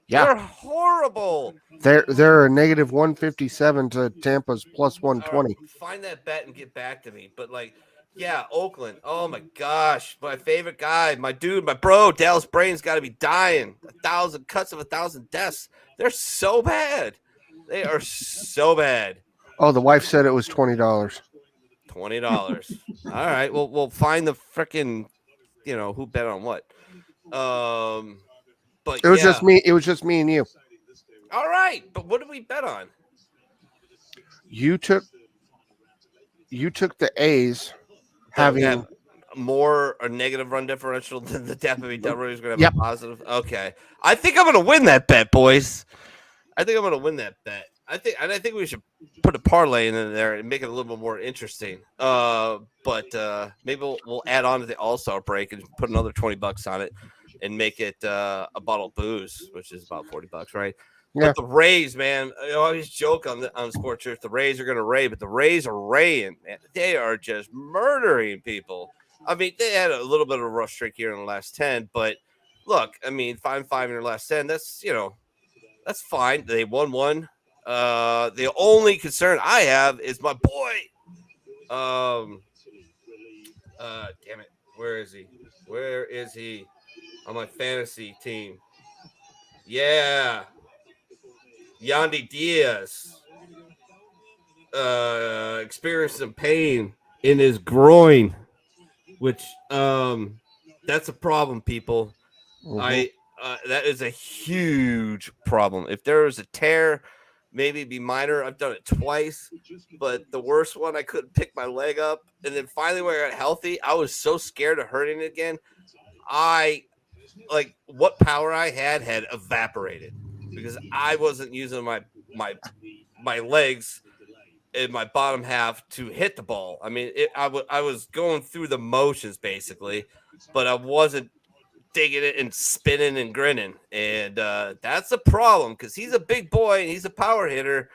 Yeah. They're horrible. They're a negative 157 to Tampa's plus 120. Find that bet and get back to me. But like, Yeah, Oakland. Oh my gosh, my favorite guy, my dude, my bro, Dallas Brain's got to be dying. 1,000 cuts of 1,000 deaths. They're so bad. They are so bad. Oh, the wife said it was $20. $20. All right. Well, we'll find the freaking, who bet on what. But It was just me. It was just me and you. All right, but what did we bet on? You took the A's having more or negative run differential than the Tampa Bay Devil Rays going to have a positive. Okay, I think I'm going to win that bet, boys. I think I'm going to win that bet. I think we should put a parlay in there and make it a little bit more interesting. But maybe we'll add on to the All-Star break and put another $20 on it and make it a bottle of booze, which is about $40, right? Yeah. But the Rays, man, I always joke on Sports Church, the Rays are going to ray, but the Rays are raying, man. They are just murdering people. I mean, they had a little bit of a rough streak here in the last 10, but look, I mean, 5-5 in their last 10, that's fine. They won one. The only concern I have is my boy. Damn it. Where is he? Where is he on my fantasy team? Yeah. Yandy Diaz experienced some pain in his groin, which that's a problem, people. Mhm. That is a huge problem. If there was a tear, maybe it'd be minor. I've done it twice, but the worst one, I couldn't pick my leg up, and then finally when I got healthy, I was so scared of hurting it again. What power I had evaporated because I wasn't using my legs in my bottom half to hit the ball. I mean, I was going through the motions basically, but I wasn't digging it and spinning and grinning. And that's a problem because he's a big boy and he's a power hitter.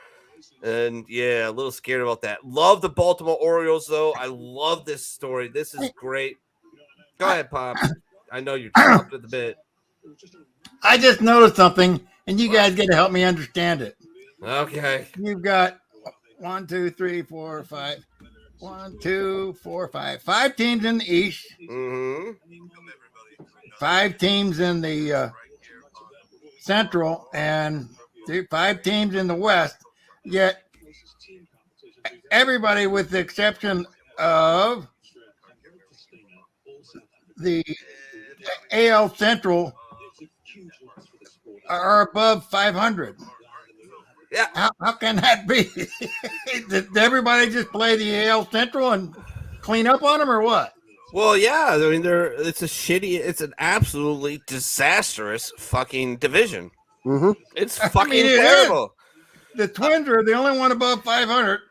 And yeah, a little scared about that. Love the Baltimore Orioles, though. I love this story. This is great. Go ahead, Pops. I know you're chopped at the bit. I just noticed something, and you guys got to help me understand it. Okay. You've got 1, 2, 3, 4, 5. 1, 2, 4, 5. 5 teams in the East. Mm-hmm. 5 teams in the Central, and 5 teams in the West. Yet everybody, with the exception of the AL Central, are above 500. Yeah. How can that be? Did everybody just play the AL Central and clean up on them, or what? Well, yeah. I mean, it's an absolutely disastrous fucking division. Mm-hmm. It's fucking terrible. The Twins are the only one above 500.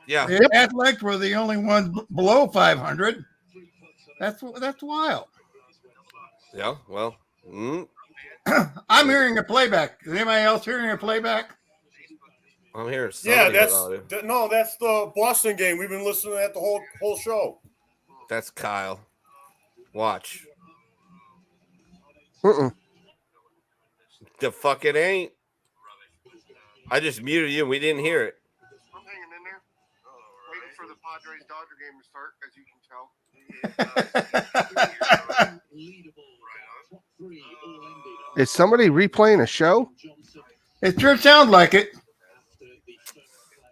Yeah. The Athletics were the only ones below 500. That's wild. Yeah. Well. I'm hearing a playback. Is anybody else hearing a playback? I'm hearing Yeah, something. that's the Boston game. We've been listening to that the whole show. That's Kyle. Watch. The fuck it ain't. I just muted you and we didn't hear it. I'm hanging in there, waiting for the Padres Dodger game to start, as you can tell. Is somebody replaying a show? It sure sounds like it.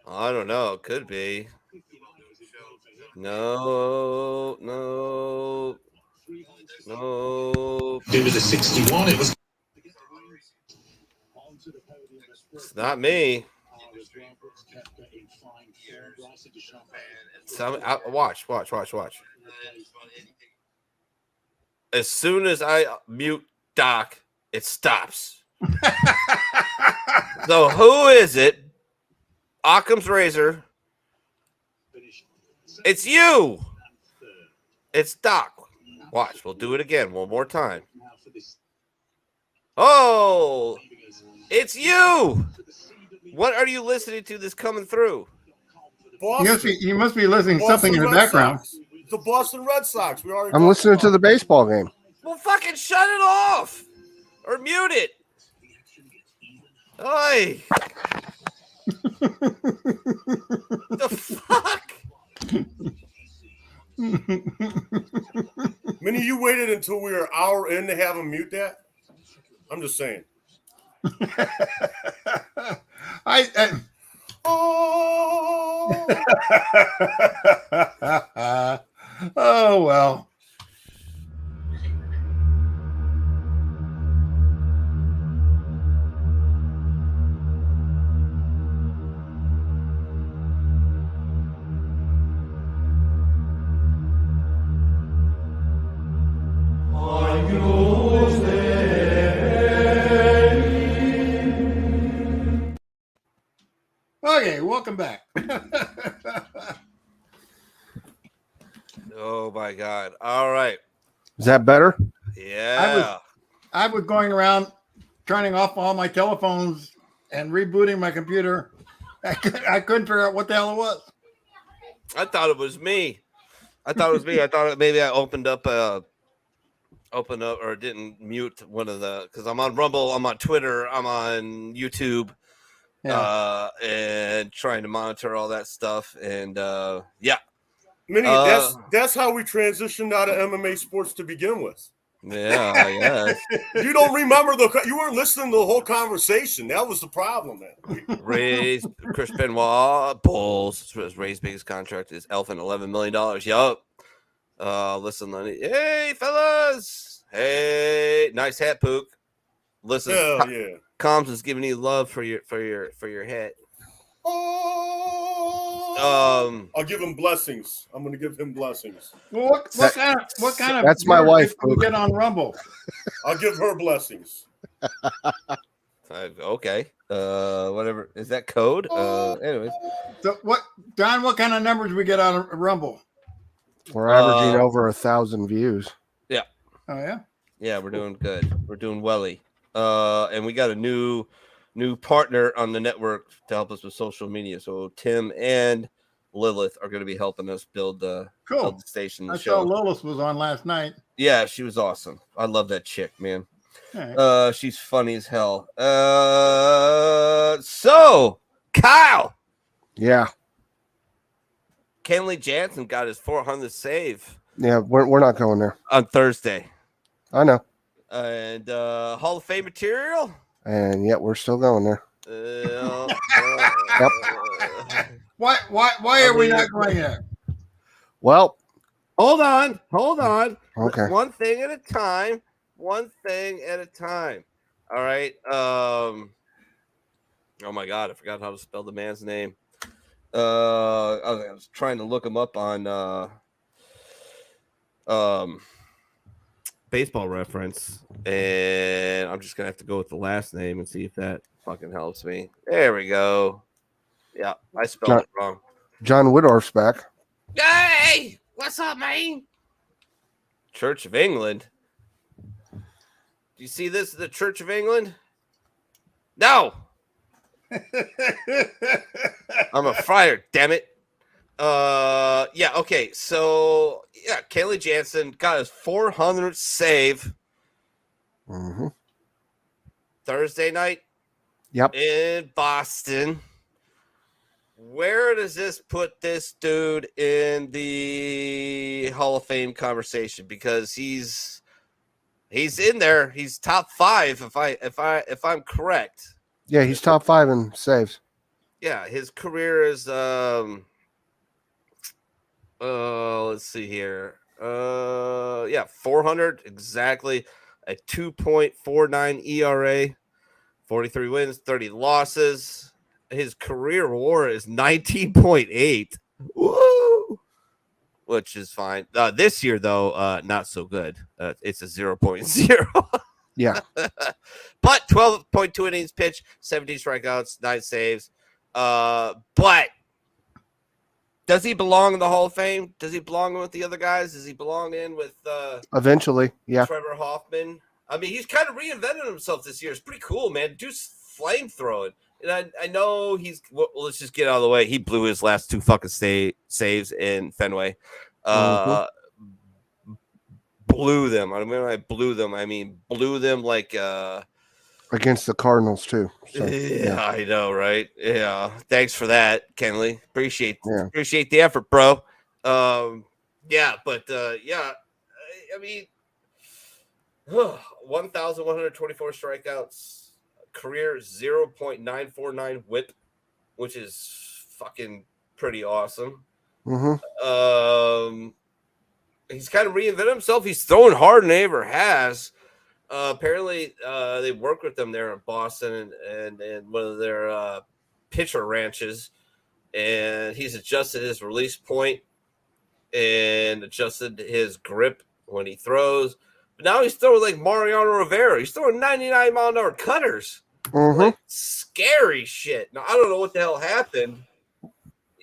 I don't know. It could be. No. It was a 61. It was. It's not me. Watch. As soon as I mute Doc, it stops. So who is it? Occam's razor. It's you. It's Doc. Watch. We'll do it again one more time. Oh, it's you. What are you listening to that's coming through? You must be listening to something in the background. Sox. The Boston Red Sox. I'm listening to the baseball game. Well, fucking shut it off or mute it. Oi. The fuck? Minnie, you waited until we were an hour in to have him mute that? I'm just saying. Oh, well. Okay, welcome back. Oh my God! All right. Is that better? Yeah. I was going around turning off all my telephones and rebooting my computer. I couldn't figure out what the hell it was. I thought it was me. I thought maybe I opened up or didn't mute one of the, because I'm on Rumble, I'm on Twitter, I'm on YouTube, and trying to monitor all that stuff. And yeah. Minnie, that's how we transitioned out of MMA sports to begin with. Yeah, yeah. You don't remember you weren't listening to the whole conversation. That was the problem, man. Ray's Chris Benoit, Bulls. Ray's biggest contract is Elfin, $11 million. Yup. Listen, Lenny. Hey, fellas. Hey, nice hat, Pook. Listen, Hell yeah. Combs is giving you love for your hat. I'll give him blessings. I'm going to give him blessings. Well, what kind of That's my wife, can we get on Rumble? I'll give her blessings. Okay. Whatever. Is that code? Anyways. So John, what kind of numbers we get on Rumble? We're averaging over 1,000 views. Yeah. Oh, yeah? Yeah, we're doing good. We're doing welly. And we got a new partner on the network to help us with social media. So Tim and Lilith are going to be helping us build the station. I saw Lilith was on last night. Yeah, she was awesome. I love that chick, man. Right. She's funny as hell. So Kyle. Yeah. Kenley Jansen got his 400th save. Yeah, we're not going there on Thursday. I know. And Hall of Fame material. And yet we're still going there. Yep. Why are we not going there? Well, hold on. Okay. One thing at a time. All right. Oh my God, I forgot how to spell the man's name. I was trying to look him up on Baseball Reference, and I'm just gonna have to go with the last name and see if that fucking helps me. There we go. Yeah, I spelled it wrong. John Woodorf's back. Hey, what's up, man? Church of England. Do you see this? The Church of England? No. I'm a friar, damn it. Yeah, okay. So, yeah, Kenley Jansen got his 400th save Thursday night. Yep. In Boston. Where does this put this dude in the Hall of Fame conversation? Because he's in there. He's top 5 if I'm correct. Yeah, he's top 5 in saves. Yeah, his career is let's see here. 400 exactly, a 2.49 ERA, 43 wins, 30 losses. His career WAR is 19.8. Woo! Which is fine. This year though, not so good. It's a 0.0. Yeah. But 12.2 innings pitched, 17 strikeouts, 9 saves. But does he belong in the Hall of Fame? Does he belong with the other guys? Does he belong in with eventually? Yeah. Trevor Hoffman? I mean, he's kind of reinvented himself this year. It's pretty cool, man. Dude's flame throwing. And I know let's just get out of the way. He blew his last 2 fucking saves in Fenway. Blew them. I mean, blew them like against the Cardinals too. So, yeah, I know, right? Yeah. Thanks for that, Kenley. Appreciate the effort, bro. Yeah, but I mean, 1,124 strikeouts, career 0.949 WHIP, which is fucking pretty awesome. He's kind of reinvented himself. He's throwing harder than he ever has. Apparently, they work with them there in Boston and one of their pitcher ranches, and he's adjusted his release point and adjusted his grip when he throws. But now he's throwing like Mariano Rivera. He's throwing 99-mile-an-hour cutters. Like scary shit. Now, I don't know what the hell happened.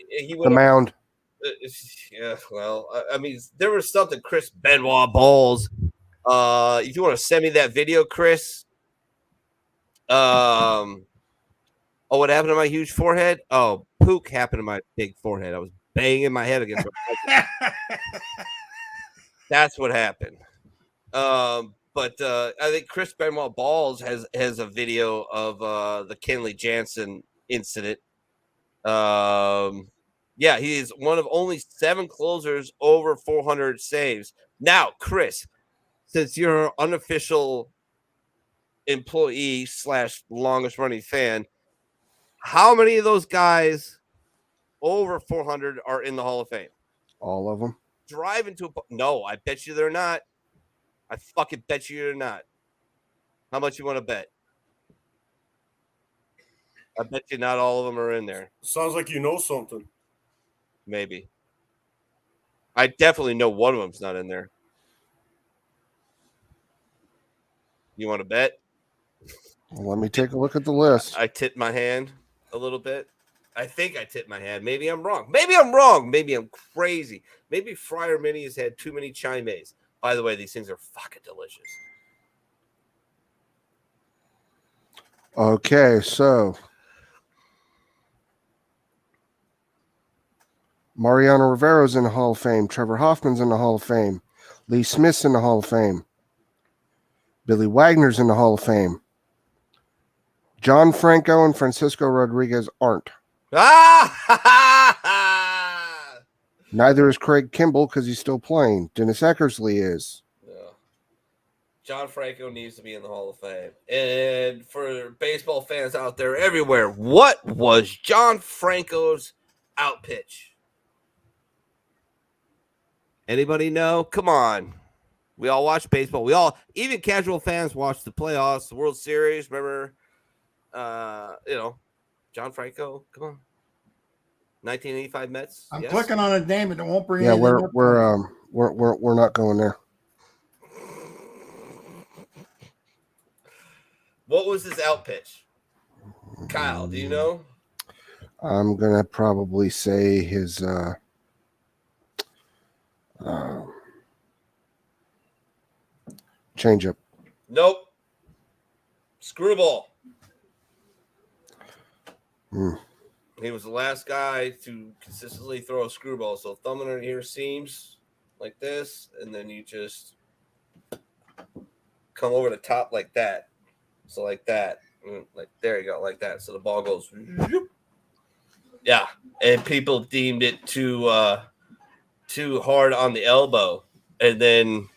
The mound. Yeah, well, I mean, there was something Chris Benoit balls. If you want to send me that video, Chris. What happened to my huge forehead? Oh, Pook happened to my big forehead. I was banging my head against my That's what happened. But I think Chris Benoit balls has a video of the Kenley Jansen incident. Yeah, he is one of only 7 closers over 400 saves. Now, Chris, since you're an unofficial employee / longest running fan, how many of those guys over 400 are in the Hall of Fame? All of them. Driving to no, I bet you they're not. I fucking bet you they're not. How much you want to bet? I bet you not all of them are in there. Sounds like you know something. Maybe. I definitely know one of them's not in there. You want to bet? Well, let me take a look at the list. I tipped my hand a little bit. I think I tipped my hand. Maybe I'm wrong. Maybe I'm wrong. Maybe I'm crazy. Maybe Friar Mini has had too many chimes. By the way, these things are fucking delicious. Okay, so Mariano Rivera's in the Hall of Fame. Trevor Hoffman's in the Hall of Fame. Lee Smith's in the Hall of Fame. Billy Wagner's in the Hall of Fame. John Franco and Francisco Rodriguez aren't. Neither is Craig Kimball because he's still playing. Dennis Eckersley is. Yeah. John Franco needs to be in the Hall of Fame. And for baseball fans out there everywhere, what was John Franco's out pitch? Anybody know? Come on. We all watch baseball. Even casual fans watch the playoffs, the World Series. Remember, John Franco. Come on. 1985 Mets. I'm clicking on his name and it won't bring. Yeah, we're not going there. What was his out pitch? Kyle, do you know? I'm gonna probably say his changeup. Nope. Screwball. He was the last guy to consistently throw a screwball. So thumb under here seams like this, and then you just come over the top like that. So like that. Like there you go, like that. So the ball goes. Yeah. And people deemed it too hard on the elbow. And then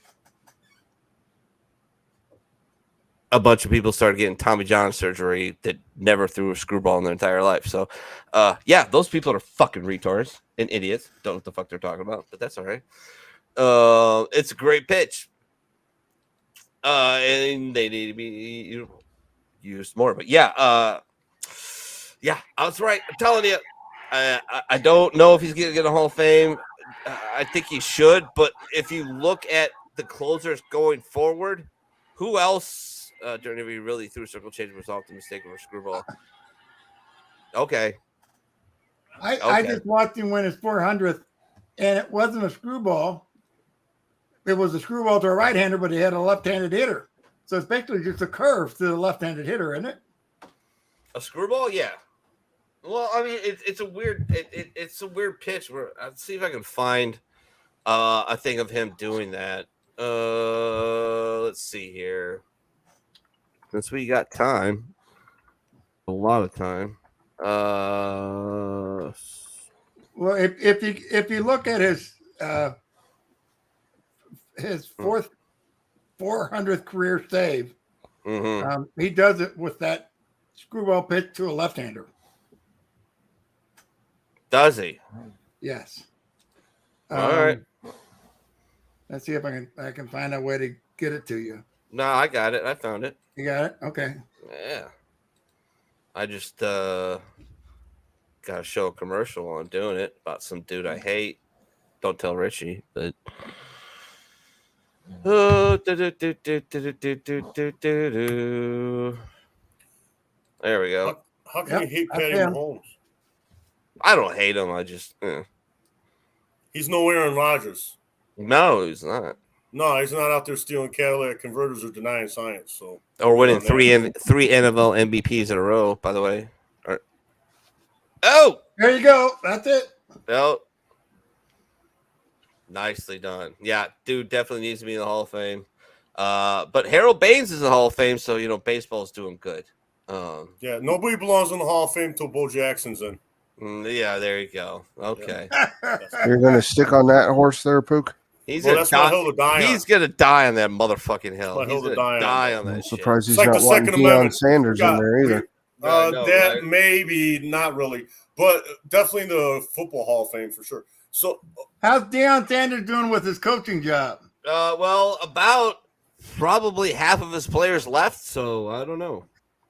a bunch of people started getting Tommy John surgery that never threw a screwball in their entire life. So, those people are fucking retards and idiots. Don't know what the fuck they're talking about, but that's all right. It's a great pitch. And they need to be used more. But I was right. I'm telling you, I don't know if he's going to get a Hall of Fame. I think he should. But if you look at the closers going forward, who else during the really threw a circle change result the mistake of a screwball? Okay. I just watched him win his 400th, and it wasn't a screwball. It was a screwball to a right-hander, but he had a left-handed hitter. So it's basically just a curve to the left-handed hitter, isn't it? A screwball, yeah. Well, I mean, it's a weird it's a weird pitch. Where I'll see if I can find a thing of him doing that. Let's see here. Since we got time, a lot of time. Well, if you look at his his 400th career save. Mm-hmm. He does it with that screwball pitch to a left-hander. Does he? Yes. All right. Let's see if I can find a way to get it to you. No, I got it. I found it. You got it? Okay. Yeah. I just got to show a commercial while I'm doing it about some dude I hate. Don't tell Richie, but. There we go. How can you hate Patty him. Mahomes? I don't hate him. I just. He's no Aaron Rodgers. No, he's not. No, he's not out there stealing Cadillac converters or denying science. So Or winning three NFL MVPs in a row, by the way. Oh! There you go. That's it. Oh. Nicely done. Yeah, dude definitely needs to be in the Hall of Fame. But Harold Baines is in the Hall of Fame, so, baseball's doing good. Yeah, nobody belongs in the Hall of Fame till Bo Jackson's in. Yeah, there you go. Okay. You're going to stick on that horse there, Pook? He's Well, gonna that's my hill to die He's on. gonna die on that motherfucking hill. my hill He's to gonna die die on. on I'm that shit. surprised he's It's like not the wanting Second Deion Amendment. Sanders in there either. I know, That right? maybe not really, but definitely in the Football Hall of Fame for sure. So How's Deion Sanders doing with his coaching job? Well, about probably half of his players left, so I don't know.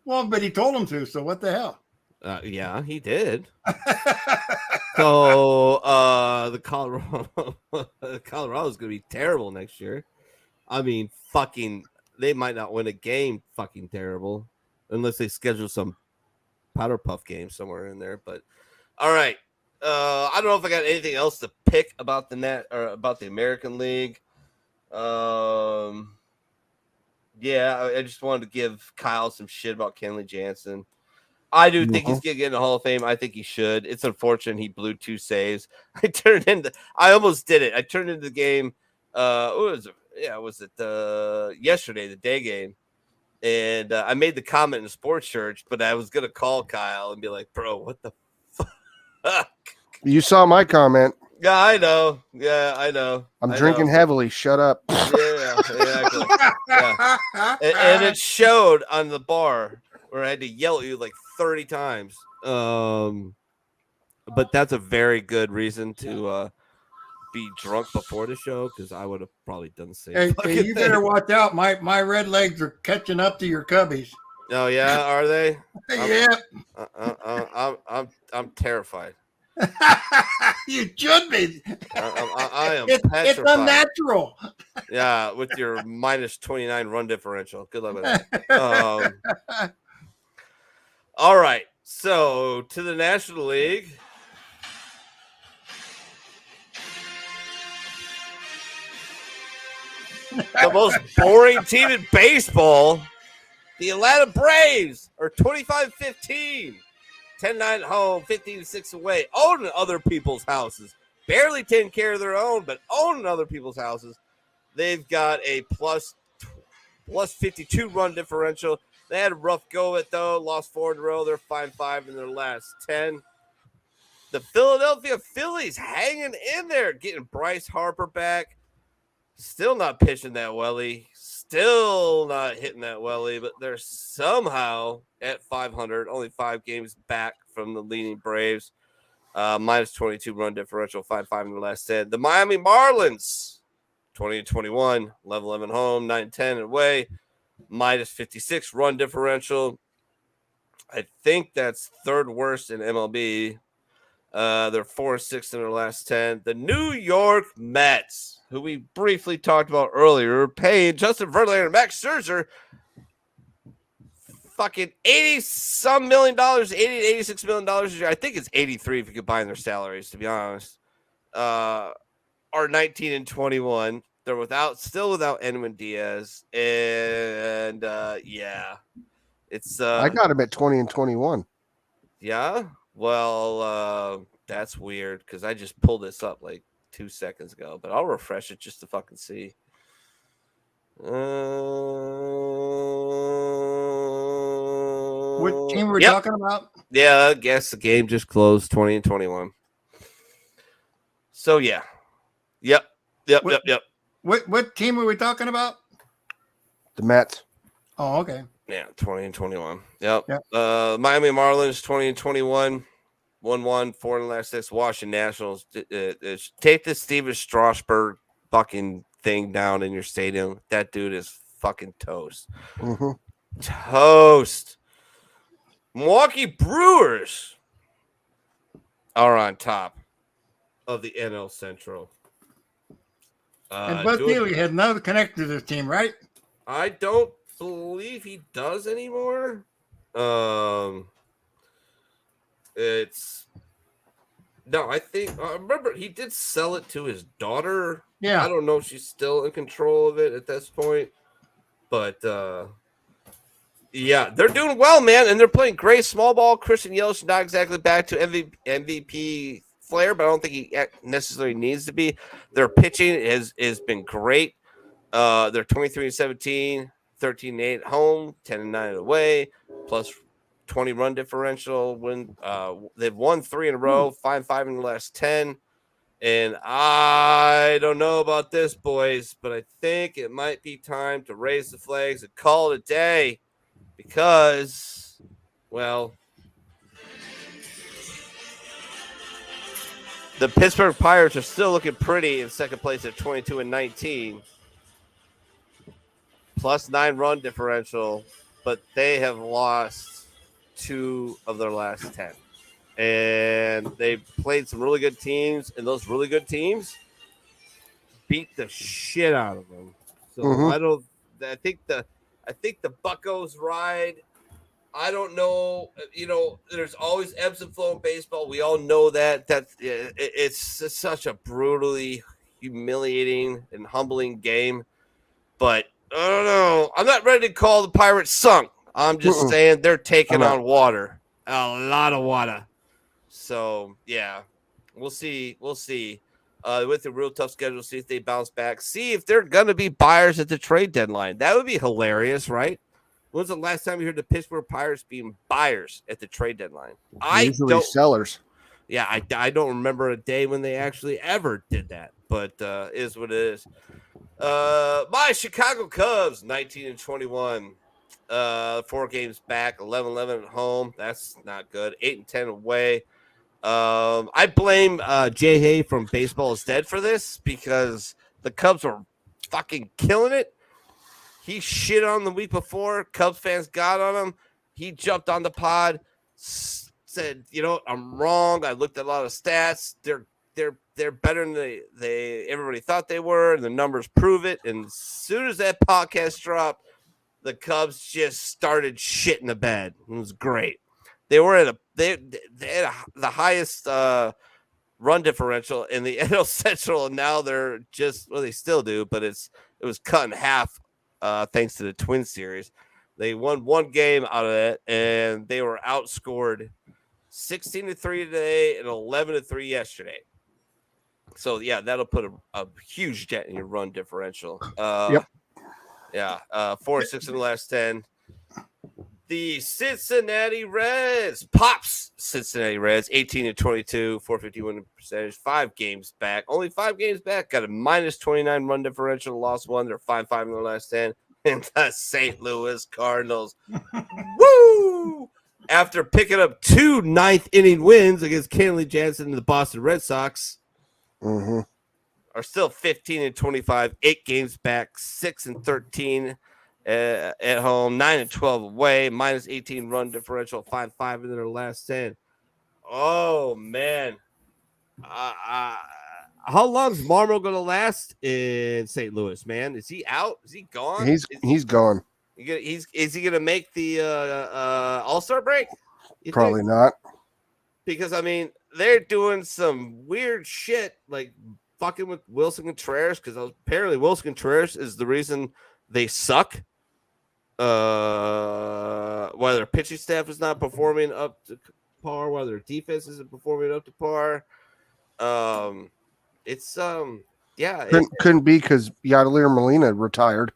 Well, but he told him to, so what the hell? Yeah, he did. So the Colorado's gonna be terrible next year. I mean, they might not win a game. Fucking terrible, unless they schedule some powder puff game somewhere in there. But all right, I don't know if I got anything else to pick about the net or about the American League. Yeah, I just wanted to give Kyle some shit about Kenley Jansen. I do think he's going to get in the Hall of Fame. I think he should. It's unfortunate he blew 2 saves. I almost did it. I turned into the game. Was it yesterday, the day game? And I made the comment in the sports church, but I was going to call Kyle and be like, bro, what the fuck? You saw my comment. Yeah, I know. Yeah, I know. I'm drinking heavily. Shut up. Yeah, exactly. Yeah. And it showed on the bar where I had to yell at you like 30 times. But that's a very good reason to be drunk before the show, because I would have probably done the same. Hey, you thing. better watch out. My red legs are catching up to your cubbies. Oh yeah, are they? Yeah. I'm terrified. You should be. I am It's petrified. unnatural. Yeah, with your minus 29 run differential. Good luck with that. All right. So to the National League. The most boring team in baseball. The Atlanta Braves are 25-15. 10-9 at home, 15-6 away, owning other people's houses. Barely taking care of their own, but owning other people's houses. They've got a plus 52 run differential. They had a rough go of it, though. Lost 4 in a row. They're 5-5 in their last 10. The Philadelphia Phillies hanging in there, getting Bryce Harper back. Still not pitching that welly. Still not hitting that welly, but they're somehow at 500, only 5 games back from the leading Braves. Minus 22 run differential, 5-5 in the last 10. The Miami Marlins, 20-21, 11-11 home, 9-10 away, minus 56 run differential. I think that's third worst in MLB. They're 4-6 in their last 10. The New York Mets, who we briefly talked about earlier, paying Justin Verlander and Max Scherzer fucking $80-some million, $80 to $86 million a year. I think it's 83 if you combine their salaries, to be honest. Are 19-21. They're still without Edwin Diaz. And yeah. It's I got him at 20-21. Yeah. Well, that's weird because I just pulled this up like 2 seconds ago, but I'll refresh it just to fucking see. What team we're talking about? Yeah, I guess the game just closed, 20-21. So yeah. Yep. What team are we talking about? The Mets. Oh, okay. Yeah, 20 and 21. Yep. Yep. Miami Marlins 20 and 21. 1-1, 4 in the last 6. Washington Nationals. Take the Steven Strasburg fucking thing down in your stadium. That dude is fucking toast. Mm-hmm. Toast. Milwaukee Brewers are on top of the NL Central. And Bud Daly had another connect to this team, right? I don't believe he does anymore. I think I remember he did sell it to his daughter. Yeah. I don't know if she's still in control of it at this point, but yeah, they're doing well, man, and they're playing great small ball. Christian Yelich not exactly back to MVP flair, but I don't think he necessarily needs to be. Their pitching has been great. They're 23-17, 13-8 home, 10-9 away, plus 20 run differential. They've won 3 in a row, 5-5 in the last 10. And I don't know about this, boys, but I think it might be time to raise the flags and call it a day because, well, the Pittsburgh Pirates are still looking pretty in second place at 22-19, plus 9 run differential, but they have lost 2 of their last 10. And they played some really good teams, and those really good teams beat the shit out of them. So I think the Buccos ride. I don't know. There's always ebbs and flows in baseball. We all know that. It's such a brutally humiliating and humbling game. But I don't know. I'm not ready to call the Pirates sunk. I'm just saying they're taking on water, a lot of water. So yeah, we'll see. With a real tough schedule, see if they bounce back. See if they're gonna be buyers at the trade deadline. That would be hilarious, right? When's the last time you heard the Pittsburgh Pirates being buyers at the trade deadline? Usually sellers. Yeah, I don't remember a day when they actually ever did that, but is what it is. My Chicago Cubs, 19-21. 4 games back, 11-11 at home. That's not good. 8-10 away. I blame Jay Hay from Baseball is Dead for this because the Cubs were fucking killing it. He shit on the week before. Cubs fans got on him. He jumped on the pod, said, I'm wrong. I looked at a lot of stats. They're better than everybody thought they were, and the numbers prove it. And as soon as that podcast dropped, the Cubs just started shitting the bed. It was great. They were they had the highest run differential in the NL Central, and now they're they still do, but it was cut in half thanks to the Twin Series. They won 1 game out of it, and they were outscored 16-3 today and 11-3 yesterday. So yeah, that'll put a huge dent in your run differential. Yep. Yeah, 4-6 in the last 10. The Cincinnati Reds, Cincinnati Reds, 18-22, 451 percentage, 5 games back. Only 5 games back. Got a -29 run differential, lost 1. They're 5-5 in the last 10. And the St. Louis Cardinals, woo! After picking up 2 ninth-inning wins against Kenley Jansen and the Boston Red Sox, are still 15-25, 8 games back, 6-13 at home, 9-12 away, -18 run differential, 5-5 in their last 10. Oh man, how long's Marmo gonna last in St. Louis? Man, is he out? Is he gone? He's gone. Is he gonna make the All-Star break? Probably not. Because I mean, they're doing some weird shit like fucking with Wilson Contreras, because apparently Wilson Contreras is the reason they suck. Why their pitching staff is not performing up to par, why their defense isn't performing up to par. Couldn't be because Yadier Molina retired.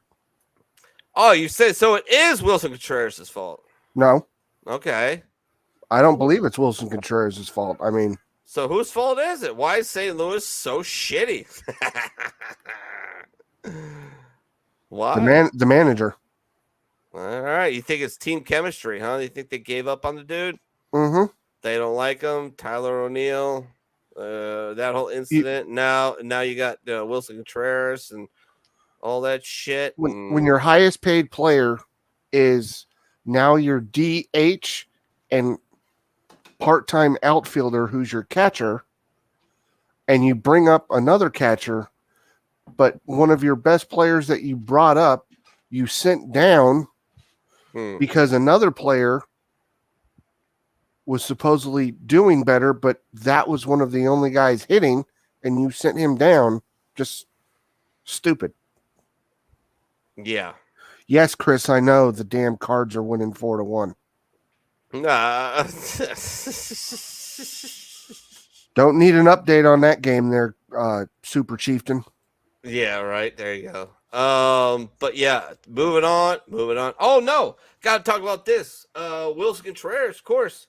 Oh, you said so? It is Wilson Contreras' fault. No. Okay. I don't believe it's Wilson Contreras' fault. I mean, so whose fault is it? Why is St. Louis so shitty? Why? The manager. All right. You think it's team chemistry, huh? You think they gave up on the dude? Mm-hmm. They don't like him. Tyler O'Neill, that whole incident. Now you got Wilson Contreras and all that shit. When your highest paid player is now your DH and part-time outfielder who's your catcher, and you bring up another catcher, but one of your best players that you brought up, you sent down because another player was supposedly doing better, but that was one of the only guys hitting, and you sent him down. Just stupid. Yeah. Yes, Chris, I know the damn Cards are winning 4-1. Nah. Don't need an update on that game there, Super Chieftain. Yeah, right. There you go. But yeah, moving on. Oh no, gotta talk about this. Wilson Contreras, of course.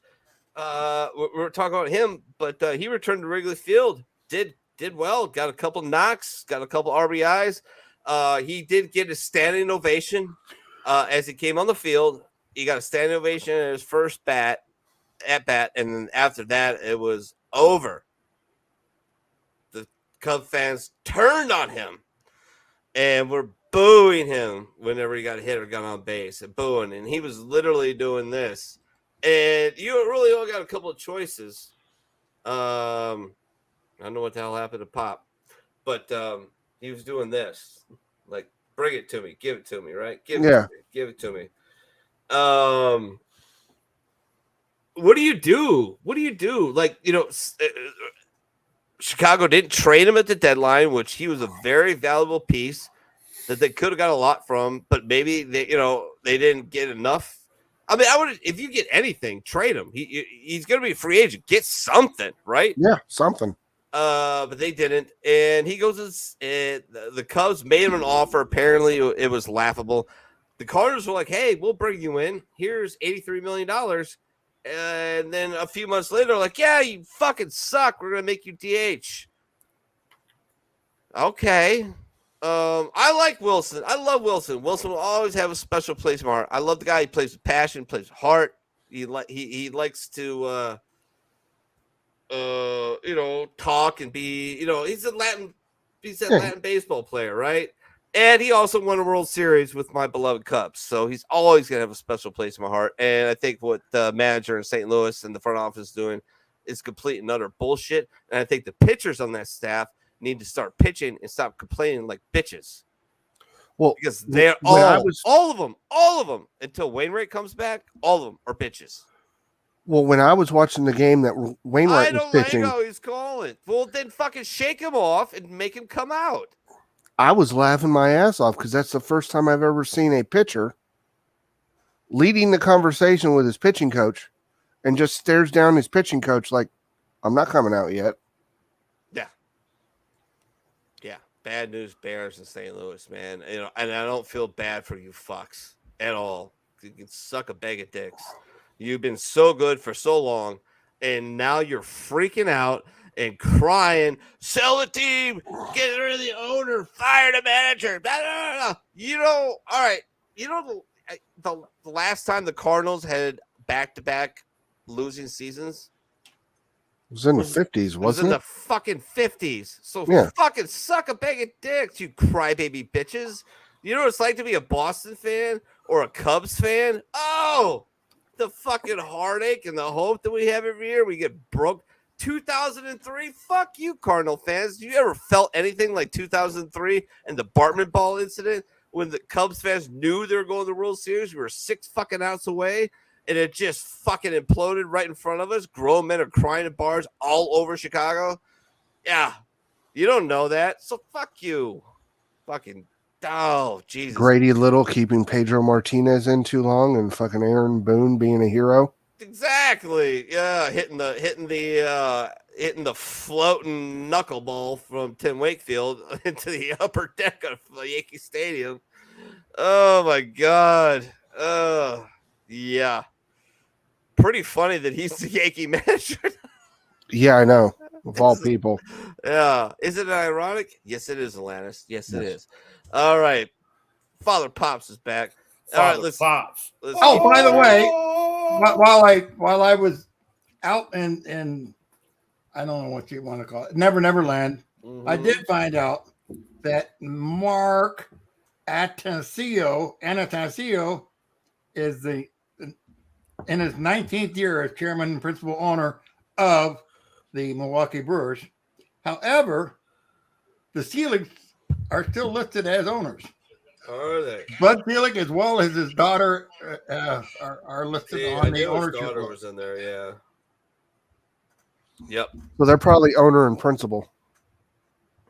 We're talking about him, but he returned to Wrigley Field. Did well. Got a couple knocks. Got a couple RBIs. He did get a standing ovation as he came on the field. He got a standing ovation at his first at bat, and then after that, it was over. The Cub fans turned on him and were booing him whenever he got hit or got on base, and booing, and he was literally doing this. And you really only got a couple of choices. I don't know what the hell happened to Pop, but he was doing this, like, bring it to me, give it to me, right? Give it to me. What do you do? Like, Chicago didn't trade him at the deadline, which he was a very valuable piece that they could have got a lot from, but maybe they didn't get enough. I mean, I would, if you get anything, trade him. He's going to be a free agent. Get something, right? Yeah, something. But they didn't, and he goes. The Cubs made him an offer. Apparently, it was laughable. The Cardinals were like, "Hey, we'll bring you in. Here's $83 million." And then a few months later, like, "Yeah, you fucking suck. We're gonna make you DH." Okay. I like Wilson. I love Wilson. Wilson will always have a special place in my heart. I love the guy. He plays with passion, plays with heart. He likes to talk and be, he's a Latin baseball player, right? And he also won a World Series with my beloved Cubs. So he's always gonna have a special place in my heart. And I think what the manager in St. Louis and the front office is doing is complete and utter bullshit. And I think the pitchers on that staff need to start pitching and stop complaining like bitches. Well, because they're all of them, until Wainwright comes back, all of them are bitches. Well, when I was watching the game that Wainwright was pitching, I know he's calling. Well, then fucking shake him off and make him come out. I was laughing my ass off because that's the first time I've ever seen a pitcher leading the conversation with his pitching coach and just stares down his pitching coach like, I'm not coming out yet. Yeah. Bad news bears in St. Louis, man. And I don't feel bad for you fucks at all. You can suck a bag of dicks. You've been so good for so long, and now you're freaking out and crying, sell the team, get rid of the owner, fire the manager. Blah, blah, blah. All right. The last time the Cardinals had back-to-back losing seasons? It was in the 50s, wasn't it? It was in the fucking 50s. So fucking suck a bag of dicks, you crybaby bitches. You know what it's like to be a Boston fan or a Cubs fan? Oh, the fucking heartache and the hope that we have every year. We get broke. 2003, fuck you, Cardinal fans. You ever felt anything like 2003 and the Bartman Ball incident when the Cubs fans knew they were going to the World Series? We were 6 fucking outs away, and it just fucking imploded right in front of us. Grown men are crying at bars all over Chicago. Yeah, you don't know that, so fuck you. Fucking, oh, Jesus. Grady Little keeping Pedro Martinez in too long and fucking Aaron Boone being a hero. Exactly. Yeah, hitting the floating knuckleball from Tim Wakefield into the upper deck of Yankee Stadium. Oh my God. Yeah. Pretty funny that he's the Yankee manager. Yeah, I know. Of all people. Yeah. Is it ironic? Yes, it is, Alanis. Yes, it is. All right. Father Pops is back. All right, let's Pops. Oh, by the way, while I was out in I don't know what you want to call it, Neverland, I did find out that Mark Atanasio is in his 19th year as chairman and principal owner of the Milwaukee Brewers. However, the Seeligs are still listed as owners. Are they? Bud Selig, as well as his daughter, are listed See, on I the knew his ownership daughter list. was in there. Yeah. Yep. So they're probably owner and principal.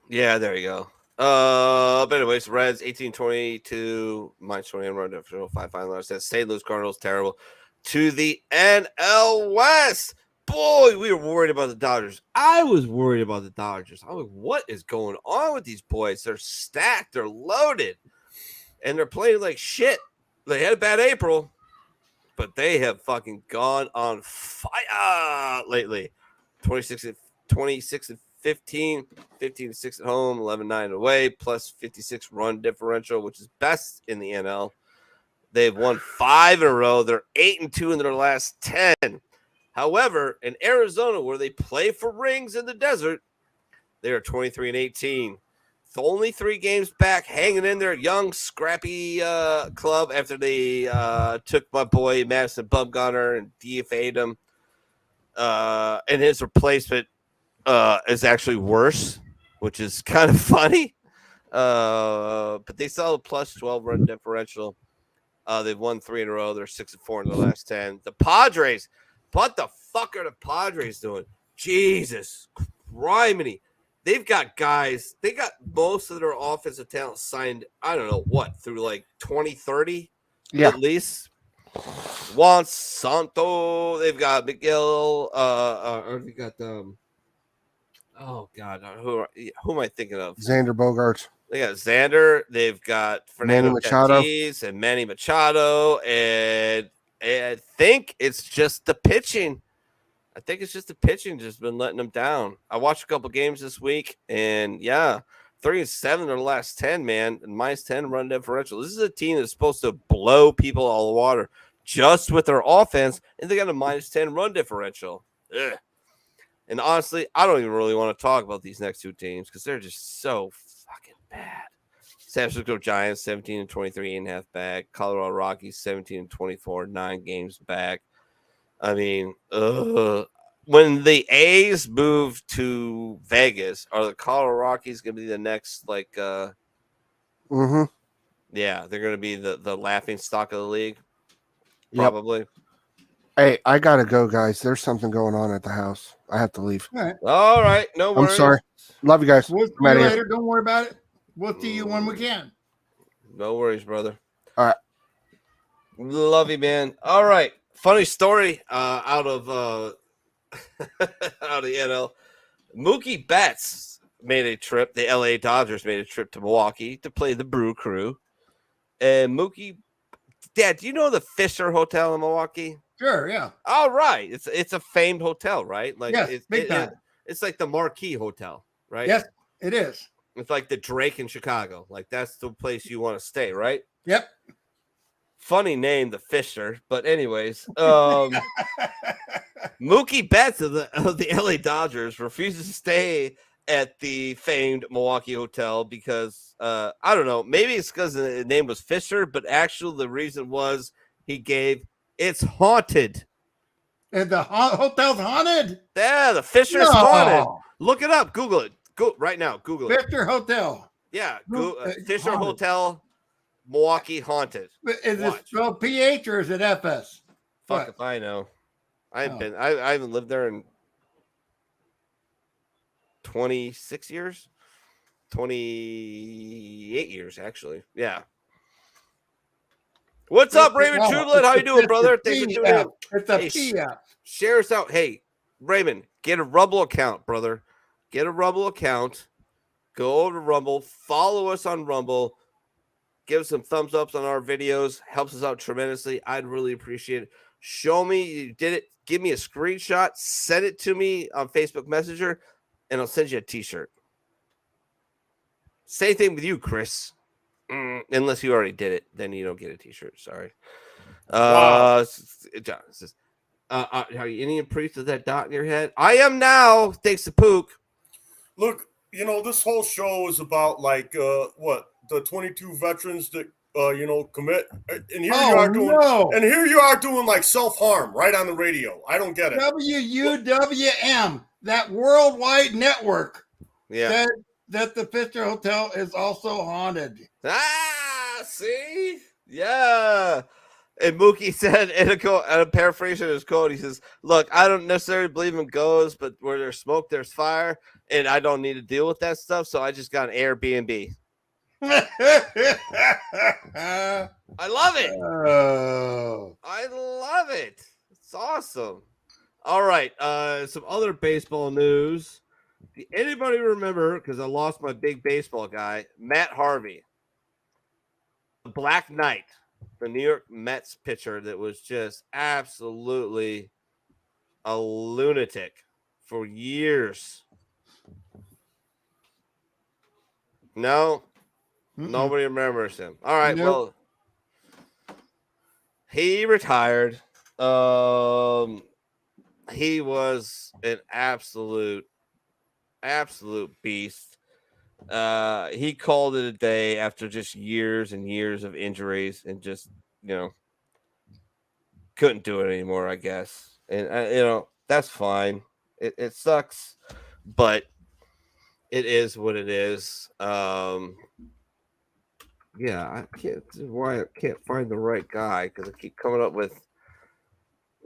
Yeah, there you go. But anyways, Reds 18-22, minus 21 run differential, 5 finalists. Says St. Louis Cardinals terrible to the NL West. Boy, we were worried about the Dodgers. I was worried about the Dodgers. I was like, what is going on with these boys? They're stacked, they're loaded, and they're playing like shit. They had a bad April, but they have fucking gone on fire lately. 26 and 15, 15-6 at home, 11-9 away, plus 56 run differential, which is best in the NL. They've won 5 in a row. They're 8-2 in their last 10. However, in Arizona, where they play for rings in the desert, they are 23-18. It's only 3 games back, hanging in their young, scrappy club after they took my boy Madison Bumgarner and DFA'd him. And his replacement is actually worse, which is kind of funny. But they saw a plus 12 run differential. They've won 3 in a row. They're 6-4 in the last 10. The Padres, what the fuck are the Padres doing? Jesus criminy. They've got guys. They got most of their offensive talent signed, I don't know what, through like 2030 at least. Juan Santo. They've got Miguel. Or they got oh God, who am I thinking of? Xander Bogaerts. They got Xander. They've got Fernando Machado. Tatis and Manny Machado, and I think it's just the pitching. I think it's just the pitching just been letting them down. I watched a couple games this week, and yeah, 3-7 in their last 10, man, and minus 10 run differential. This is a team that's supposed to blow people out of the water just with their offense, and they got a minus 10 run differential. Ugh. And honestly, I don't even really want to talk about these next 2 teams because they're just so fucking bad. San Francisco Giants 17-23, 8.5 back. Colorado Rockies 17-24, 9 games back. I mean, when the A's move to Vegas, are the Colorado Rockies going to be the next like? Yeah, they're going to be the laughing stock of the league. Probably. Yep. Hey, I gotta go, guys. There's something going on at the house. I have to leave. All right. No worries. I'm sorry. Love you guys. We'll see you later. Don't worry about it. We'll see you when we can. No worries, brother. All right. Love you, man. All right. Funny story out of the NL. Mookie Betts made a trip. The LA Dodgers made a trip to Milwaukee to play the Brew Crew. And Mookie, Dad, do you know the Fisher Hotel in Milwaukee? Sure, yeah. All right. It's a famed hotel, right? Like yes, big time. It's like the Marquee Hotel, right? Yes, it is. It's like the Drake in Chicago. Like that's the place you want to stay, right? Yep. Funny name, the Fisher. But anyways, Mookie Betts of the LA Dodgers refuses to stay at the famed Milwaukee Hotel because I don't know. Maybe it's because the name was Fisher, but actually the reason was he gave it's haunted. And the hotel's haunted? Yeah, the Fisher's haunted. Look it up. Google it. Go right now. Google it. Fisher Hotel. Yeah. Fisher haunted. Hotel, Milwaukee haunted. Is it spelled PH or is it FS? Fuck if I know. I haven't lived there in 26 years. 28 years, actually. Yeah. What's up, Raymond Trublet? How you doing, brother? Thanks for doing it. It's a P app. Share us out. Hey, Raymond, get a Rumble account, brother. Get a Rumble account. Go over to Rumble. Follow us on Rumble. Give us some thumbs ups on our videos. Helps us out tremendously. I'd really appreciate it. Show me you did it. Give me a screenshot. Send it to me on Facebook Messenger, and I'll send you a t-shirt. Same thing with you, Chris. Unless you already did it, then you don't get a T-shirt. Sorry. Wow. John says, are you Indian priest with that dot in your head? I am now, thanks to Pook. Look, this whole show is about the 22 veterans that commit, and here you are doing like self-harm right on the radio. I don't get it. WUWM, that worldwide network. Yeah. Said that the Pfister Hotel is also haunted. See? Yeah. And Mookie said, and I'm paraphrasing his quote, he says, look, I don't necessarily believe in ghosts, but where there's smoke, there's fire, and I don't need to deal with that stuff, so I just got an Airbnb. I love it. Oh. I love it. It's awesome. All right, some other baseball news. Anybody remember, because I lost my big baseball guy, Matt Harvey, the Black Knight, the New York Mets pitcher that was just absolutely a lunatic for years? No? Nobody remembers him. All right, Nope. well, he retired. He was an absolute beast. He called it a day after just years and years of injuries and just, couldn't do it anymore, I guess. And, that's fine. It sucks, but it is what it is. Yeah, I can't find the right guy because I keep coming up with,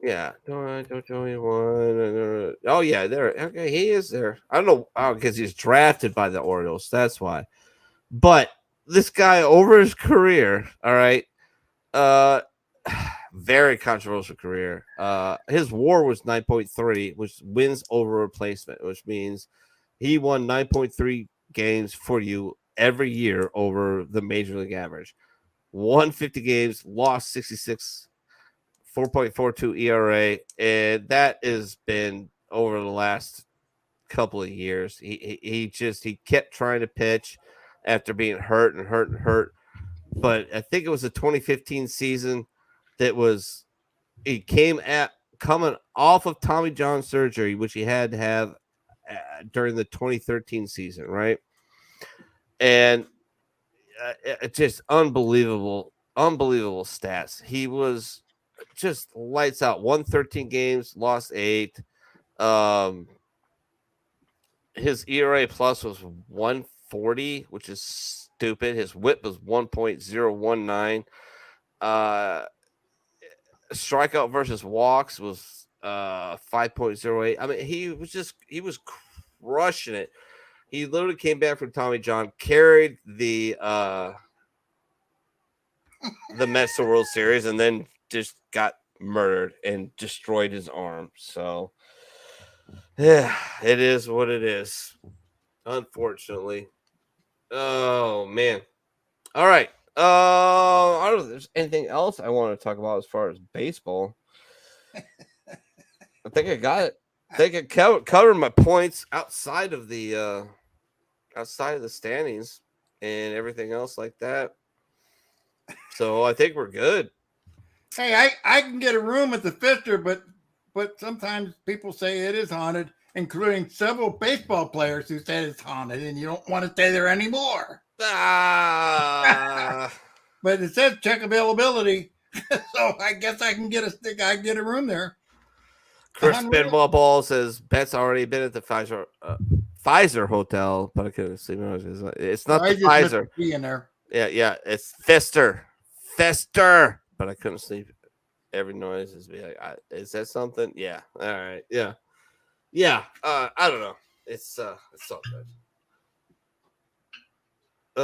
don't tell me one. Oh, yeah, there. Okay, he is there. I don't know. Oh, because he's drafted by the Orioles. That's why. But this guy over his career, all right, very controversial career. His WAR was 9.3, which wins over replacement, which means he won 9.3 games for you every year over the major league average. Won 50 games, lost 66. 4.42 ERA, and that has been over the last couple of years. He kept trying to pitch after being hurt. But I think it was the 2015 season that was he coming off of Tommy John surgery, which he had to have during the 2013 season, right? And it's just unbelievable stats. He was just lights out. Won 13 games, lost 8. His ERA plus was 140, which is stupid. His WHIP was 1.019. Strikeout versus walks was 5.08. I mean, he was crushing it. He literally came back from Tommy John, carried the Mets to World Series, and then just got murdered and destroyed his arm. So, yeah, it is what it is, unfortunately. Oh, man. All right. I don't know if there's anything else I want to talk about as far as baseball. I think I got it. I think I covered my points outside of the standings and everything else like that. So I think we're good. Hey, I can get a room at the Pfister, but sometimes people say it is haunted, including several baseball players who said it's haunted, and you don't want to stay there anymore. But it says check availability, so I guess I can get a room there. Chris Benwell Ball says Bet's already been at the Pfizer Hotel, but I couldn't see. It's not the Pfizer. In there. Yeah, it's Pfister, but I couldn't sleep. Every noise is be like, is that something? Yeah. All right. Yeah. I don't know. It's all good.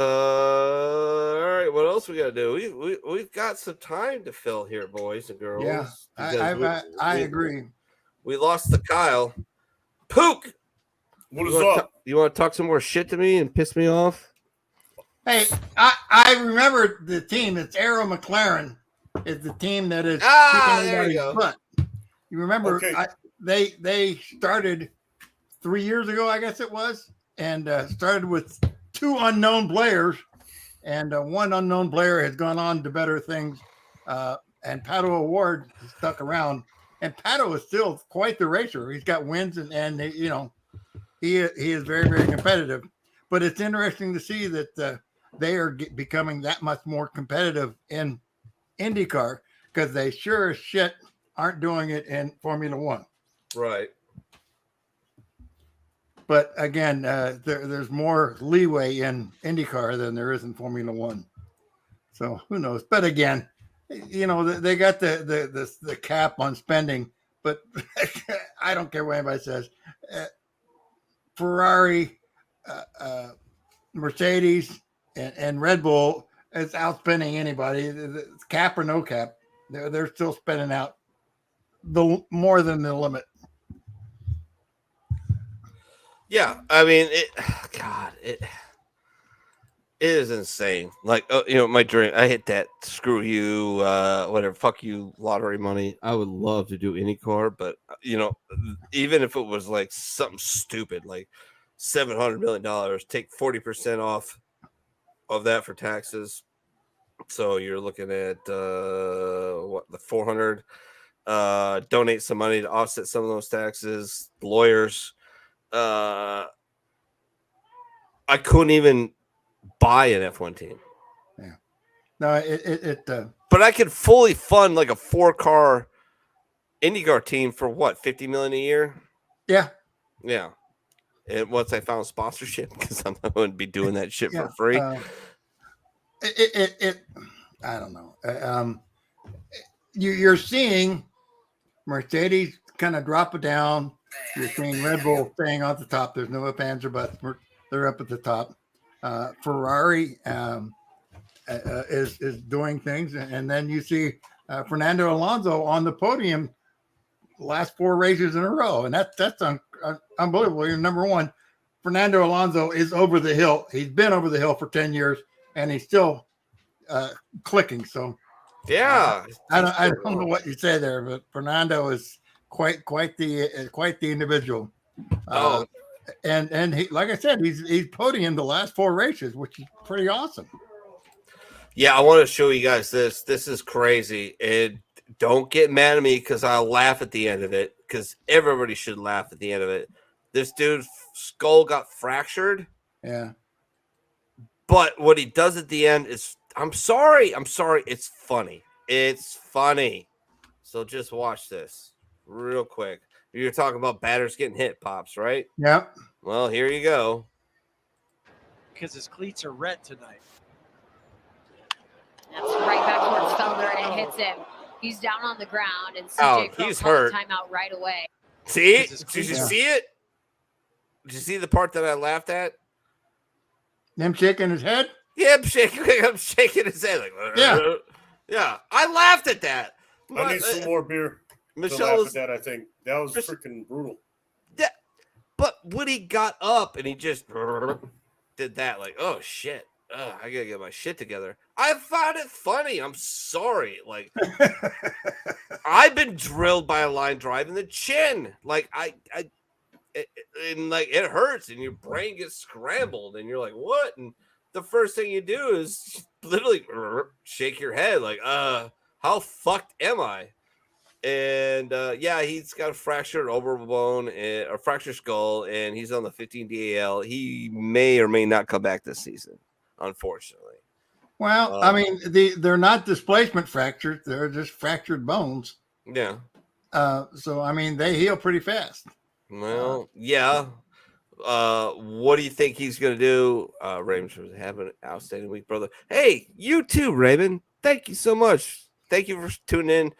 All right. What else we gotta do? We've got some time to fill here, boys and girls. Yeah, I agree. We lost the Kyle. Pook. What is up? You want to talk some more shit to me and piss me off? Hey, I remember the team. It's Arrow McLaren is the team that is there you go. Butt. You remember Okay. they started 3 years ago, I guess it was, and started with 2 unknown players, and one unknown player has gone on to better things. And Pato O'Ward stuck around, and Pato is still quite the racer. He's got wins, and he is very, very competitive. But it's interesting to see that they are becoming that much more competitive in IndyCar, because they sure as shit aren't doing it in Formula One. Right. But again, there's more leeway in IndyCar than there is in Formula One. So who knows? But again, they got the cap on spending, but I don't care what anybody says. Ferrari, Mercedes, and Red Bull is outspending anybody. Cap or no cap, they're still spending out more than the limit. Yeah, I mean, it is insane. Like, my dream, I hit that. Screw you, whatever. Fuck you, lottery money. I would love to do IndyCar, but even if it was like something stupid, like $700 million, take 40% off of that for taxes. So you're looking at the 400. Donate some money to offset some of those taxes. Lawyers. I couldn't even buy an F1 team. Yeah. No, but I could fully fund like a 4-car IndyCar team for what, $50 million a year? Yeah. Yeah. And once I found sponsorship, because I'm not going to be doing that shit for free. I don't know. You're seeing Mercedes kind of drop it down. You're seeing Red Bull staying on the top. There's no ifs, ands, or buts. They're up at the top. Ferrari is doing things, and then you see Fernando Alonso on the podium last 4 races in a row, and that's unbelievable. You're number one. Fernando Alonso is over the hill. He's been over the hill for 10 years, and he's still clicking. So, yeah, I don't know what you say there, but Fernando is quite the individual. And he, like I said, he's podiumed the last 4 races, which is pretty awesome. Yeah, I want to show you guys this. This is crazy. And don't get mad at me because I'll laugh at the end of it, because everybody should laugh at the end of it. This dude's skull got fractured. Yeah. But what he does at the end is, I'm sorry. It's funny. It's funny. So just watch this real quick. You're talking about batters getting hit, Pops, right? Yep. Well, here you go. Because his cleats are red tonight. That's right back towards Felder, and it hits him. He's down on the ground, and CJ Pro he's called hurt. Timeout right away. See? Did you see it? Did you see the part that I laughed at? Him shaking his head? Yeah, I'm shaking his head. Like, yeah. I laughed at that. I need some more beer. Michelle laugh at that. I think that was freaking brutal. Yeah, but when he got up and he just did that, like, oh shit, I gotta get my shit together. I found it funny. I'm sorry. Like, I've been drilled by a line drive in the chin. Like, and like it hurts, and your brain gets scrambled, and you're like, what? And the first thing you do is literally shake your head, like, how fucked am I? And he's got a fractured overbone, a fractured skull, and he's on the 15 DAL. He may or may not come back this season, unfortunately. Well, I mean, they're not displacement fractures; they're just fractured bones. Yeah. So I mean, they heal pretty fast. Well, yeah. What do you think he's going to do? Raymond's having an outstanding week, brother. Hey, you too, Raymond. Thank you so much. Thank you for tuning in.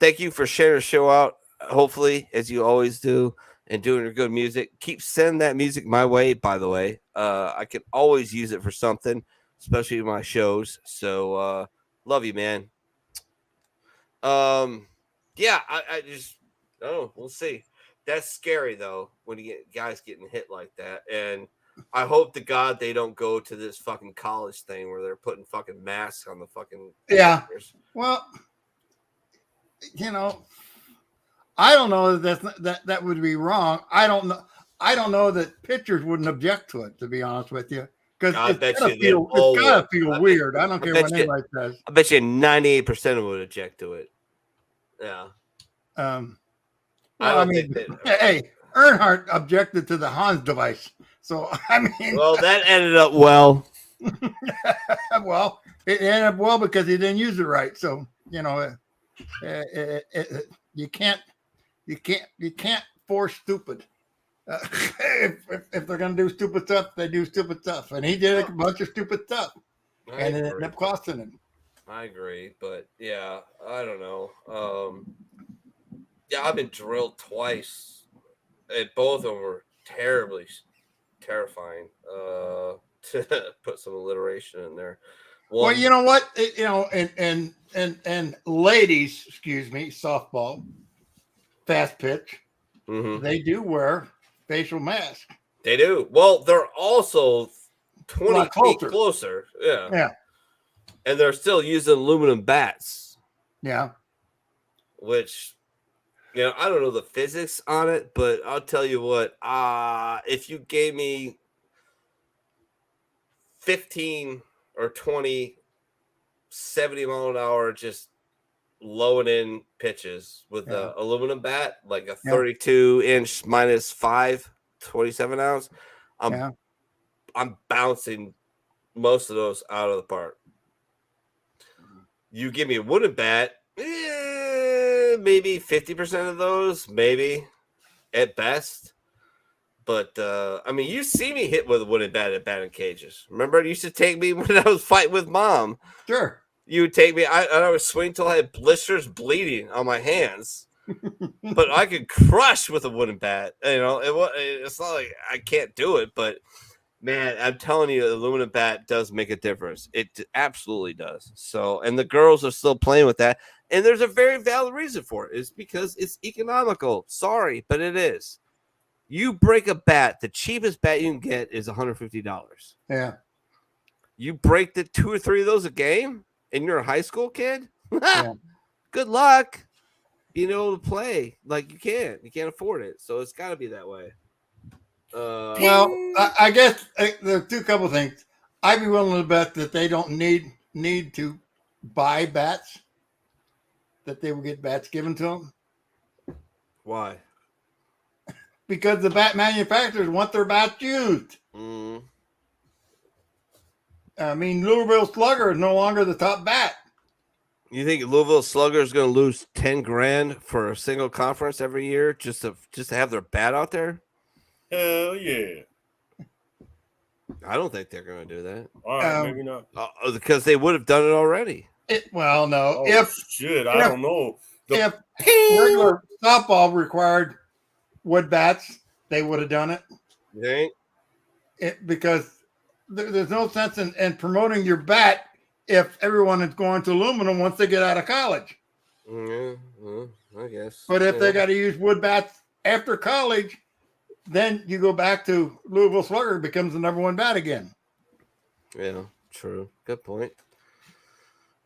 Thank you for sharing the show out, hopefully, as you always do, and doing your good music. Keep sending that music my way, by the way. I can always use it for something, especially my shows. So, love you, man. I just, we'll see. That's scary, though, when you get guys getting hit like that. And I hope to God they don't go to this fucking college thing where they're putting fucking masks on the fucking players. Well, I don't know that would be wrong. I don't know that pitchers wouldn't object to it, to be honest with you, Because I bet it's you gotta feel weird. I don't care what anybody says. I bet you 98% of them would object to it. Yeah. Well, I mean, hey, Earnhardt objected to the Hans device. So, I mean. Well, that ended up well. Well, it ended up well because he didn't use it right. So, you can't force stupid. If they're going to do stupid stuff, they do stupid stuff. And he did a bunch of stupid stuff. And it ended up costing him. I agree. But, yeah, I don't know. Yeah, I've been drilled twice. And both of them were terrifying. To put some alliteration in there. Well, you know what? And ladies, softball, fast pitch, they do wear facial masks. They do. Well, they're also 20 feet closer. Yeah. Yeah. And they're still using aluminum bats. Yeah. Which, I don't know the physics on it, but I'll tell you what, if you gave me 15 or 20 70-mile-an-hour just low in pitches with the aluminum bat, like a 32-inch -5, 27 ounce, I'm bouncing most of those out of the park. You give me a wooden bat, maybe 50% of those, maybe at best. But, you see me hit with a wooden bat at batting cages. Remember, it used to take me when I was fighting with Mom. Sure. You would take me, I would swing till I had blisters bleeding on my hands. But I could crush with a wooden bat. It's not like I can't do it. But, man, I'm telling you, the aluminum bat does make a difference. It absolutely does. So, and the girls are still playing with that. And there's a very valid reason for it. It's because it's economical. Sorry, but it is. You break a bat, the cheapest bat you can get is $150. Yeah. You break the 2 or 3 of those a game, and you're a high school kid? Yeah. Good luck being able to play. Like, you can't afford it. So it's got to be that way. Well, I guess there are two couple things. I'd be willing to bet that they don't need to buy bats, that they will get bats given to them. Why? Because the bat manufacturers want their bats used. Louisville Slugger is no longer the top bat. You think Louisville Slugger is going to lose $10,000 for a single conference every year just to have their bat out there? Hell yeah! I don't think they're going to do that. All right, maybe not. Because they would have done it already. No. I don't know. If regular softball required wood bats, they would have done it. You think? Because there's no sense in promoting your bat if everyone is going to aluminum once they get out of college. Yeah, I guess. But if they got to use wood bats after college, then you go back to Louisville Slugger, becomes the number 1 bat again. Yeah, true. Good point.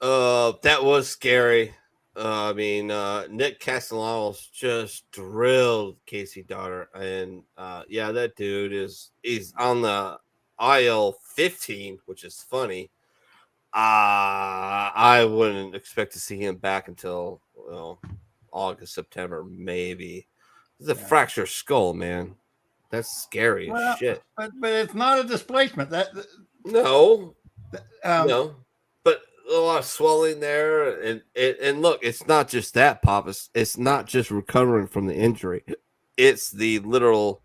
That was scary. Nick Castellanos just drilled Casey Daughter, and that dude he's on the IL 15, which is funny. I wouldn't expect to see him back until August, September, maybe. It's a fractured skull, man. That's scary as shit. But it's not a displacement. No. But a lot of swelling there, and look, it's not just that, Pop. It's not just recovering from the injury. It's the literal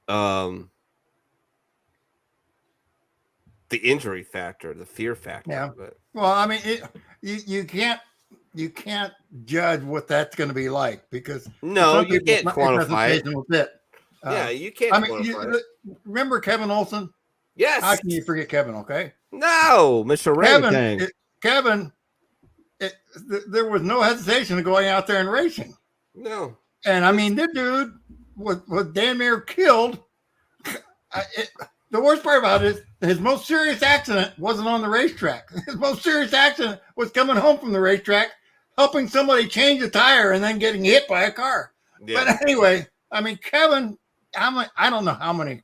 the injury factor, the fear factor. Yeah. Well, you can't judge what that's going to be like, because you can't quantify it. You can't quantify it. Remember Kevin Olson? Yes. How can you forget Kevin? Okay. No, Mr. Orangutan. Kevin, there was no hesitation of going out there and racing. No. And the dude was damn near killed. The worst part about it is his most serious accident wasn't on the racetrack. His most serious accident was coming home from the racetrack, helping somebody change a tire and then getting hit by a car. Yeah. But anyway, Kevin, I don't know how many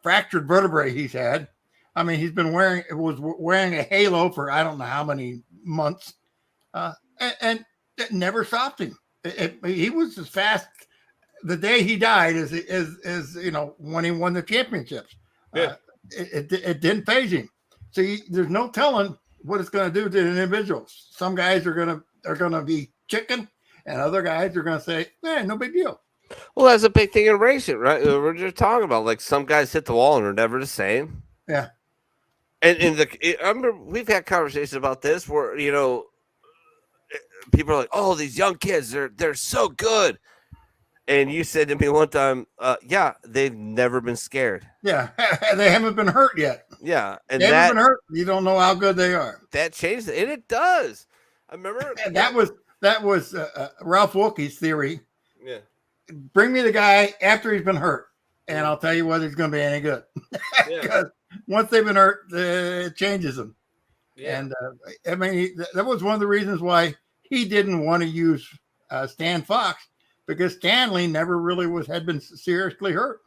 fractured vertebrae he's had. I mean, he's been wearing a halo for I don't know how many months, and it never stopped him. He was as fast the day he died as when he won the championships. Yeah. It didn't phase him. So there's no telling what it's going to do to the individuals. Some guys are going to be chicken, and other guys are going to say, no big deal. Well, that's a big thing in racing, right? We're just talking about like some guys hit the wall and are never the same. Yeah. And I remember we've had conversations about this where, people are like, oh, these young kids, they're so good. And you said to me one time, they've never been scared. Yeah. They haven't been hurt yet. Yeah. And they haven't been hurt. You don't know how good they are. That changed it. And it does. I remember. And that was Ralph Wilkie's theory. Yeah. Bring me the guy after he's been hurt, and I'll tell you whether he's going to be any good. Because once they've been hurt, it changes them. Yeah. And that was one of the reasons why he didn't want to use Stan Fox, because Stanley never really had been seriously hurt.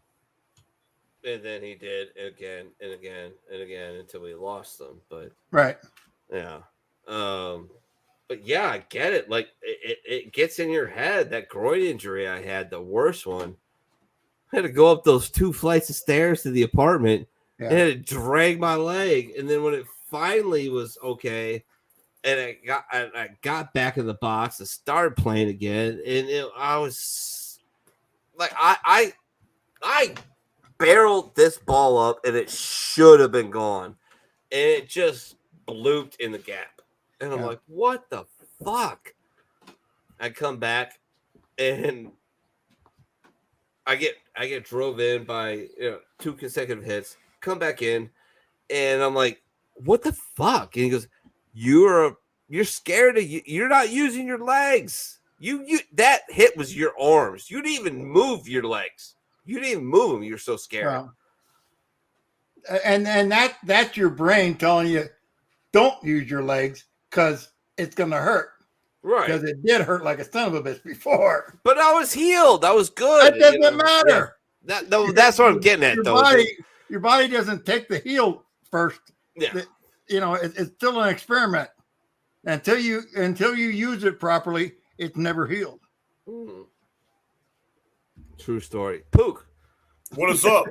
And then he did again and again and again until we lost them. But right. Yeah. But yeah, I get it. Like it gets in your head. That groin injury I had, the worst one, I had to go up those 2 flights of stairs to the apartment and had to drag my leg. And then when it finally was okay, and I got back in the box and started playing again, and I was like, I barreled this ball up, and it should have been gone, and it just blooped in the gap. And I'm like, what the fuck? I come back and I get drove in by 2 consecutive hits, come back in, and I'm like, what the fuck? And he goes, you're scared of you're not using your legs. You that hit was your arms. You didn't even move your legs. You didn't even move them. You're so scared. Well, and that's your brain telling you, don't use your legs, because it's going to hurt. Right. Because it did hurt like a son of a bitch before. But I was healed. I was good. It doesn't matter. Yeah. That's what I'm getting at, Your body doesn't take the heel first. Yeah. It's still an experiment. Until you use it properly, it's never healed. Mm. True story. Pook. What is up?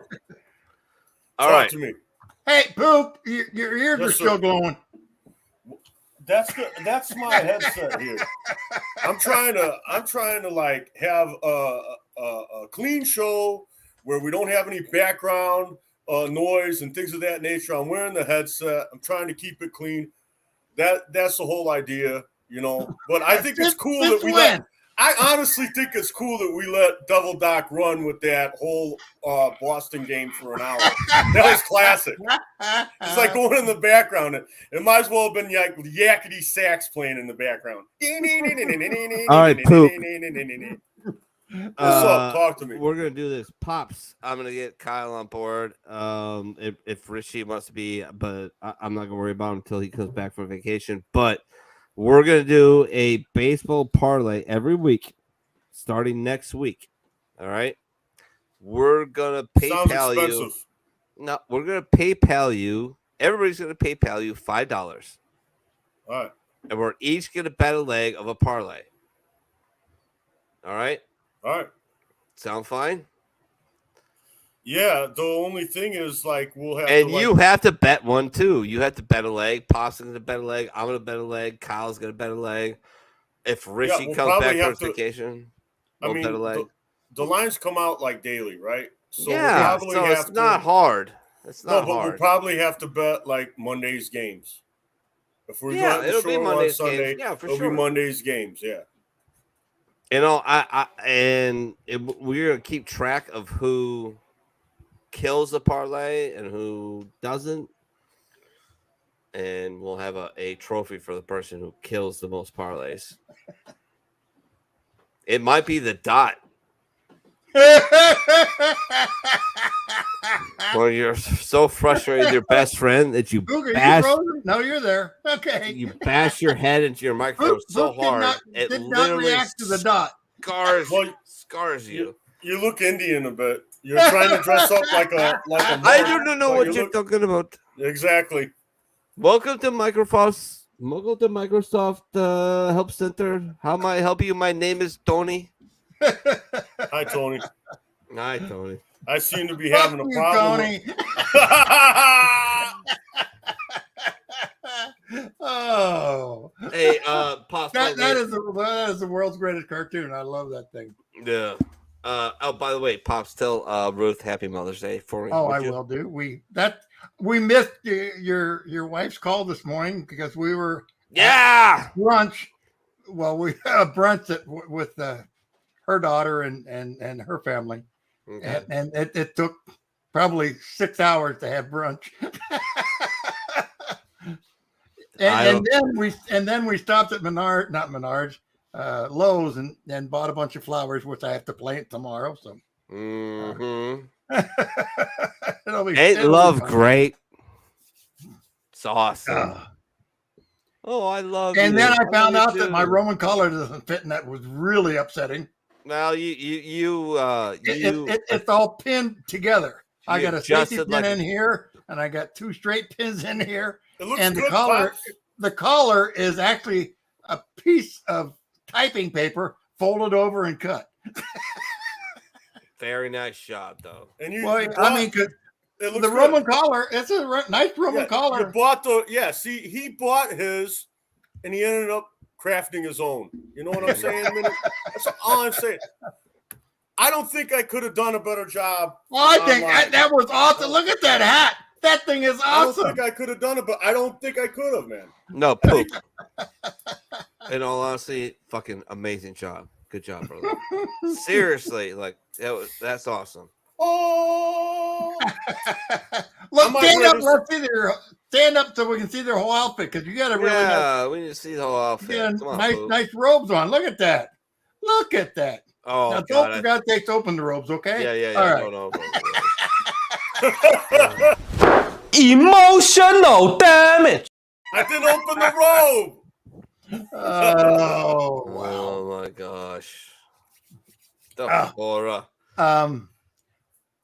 All right. Talk to me. Hey, Pook, your ears are still glowing. That's my headset here. I'm trying to like have a clean show where we don't have any background noise and things of that nature. I'm wearing the headset. I'm trying to keep it clean. That's the whole idea, But I think it's cool that we I honestly think it's cool that we let Double Doc run with that whole Boston game for an hour. That was classic. It's like going in the background. It might as well have been like yakety sax playing in the background. All right, Pook. What's up? Talk to me. We're gonna do this. Pops, I'm gonna get Kyle on board. If Richie wants to be, but I'm not gonna worry about him until he comes back from vacation. But we're going to do a baseball parlay every week starting next week. All right. We're going to PayPal you. No, we're going to PayPal you. Everybody's going to PayPal you $5. All right. And we're each going to bet a leg of a parlay. All right. All right. Sound fine? Yeah, the only thing is, like, we'll have and to, you have to bet one, too. You have to bet a leg. Pop's going to bet a leg. I'm going to bet a leg. Kyle's going to bet a leg. If Richie comes back from vacation, we'll bet a leg. The lines come out, like, daily, right? So yeah, we'll so it's not hard. It's not hard. But we'll probably have to bet, like, Monday's games. If we're going to show on Sunday, it'll be Monday's games, yeah. We're going to keep track of who kills the parlay and who doesn't, and we'll have a trophy for the person who kills the most parlays. It might be the dot. Or you're so frustrated with your best friend that you bash. No, you're there. Okay. You bash your head into your microphone so hard it did not react to the dot. Scars you. You look Indian a bit. You're trying to dress up like a I don't know what you're talking about. Exactly. Welcome to Microsoft Help Center. How may I help you? My name is Tony. Hi, Tony. Hi, Tony. I seem to be having a problem. Tony. Oh, Hey, Pops. that is the world's greatest cartoon. I love that thing. Yeah. Oh, by the way, Pops, tell Ruth Happy Mother's Day for me. Oh, I will do. We missed your wife's call this morning because we were at brunch. Well, we had a brunch with her daughter and her family, Okay. and it took probably 6 hours to have brunch. and then we stopped at Lowe's and bought a bunch of flowers, which I have to plant tomorrow. So Ain't love great? It's awesome. Oh, I love and you. then I found out that too. my Roman collar doesn't fit, and that was really upsetting. Well, It's all pinned together. I got a safety pin in here, and I got 2 straight pins in here. It looks And good, the collar is actually a piece of typing paper folded over and cut. Very nice job, though. And you, Well, you I bought- mean, 'cause it looks the good. Roman collar, it's a nice Roman You collar. bought see, he bought his, and he ended up crafting his own. You know what I'm saying? That's all I'm saying. I don't think I could have done a better job. Well, I think online. that was awesome. Look at that hat. That thing is I don't awesome. think I could have done it, but I don't think I could have, man. No, poop. In all honesty, fucking amazing job. Good job, brother. Seriously, like that's awesome. Oh, Look, I might stand wear up. this- Let's see stand up so we can see their whole outfit, because you got to really We need to see the whole outfit. get Come on, nice poop. nice robes on. Look at that. Look at that. Oh, Now, God. don't for God's sakes open the robes, okay? Yeah. All right. No. Emotional damage. I didn't open the robe. Oh, wow. Oh my gosh. The Ah. horror.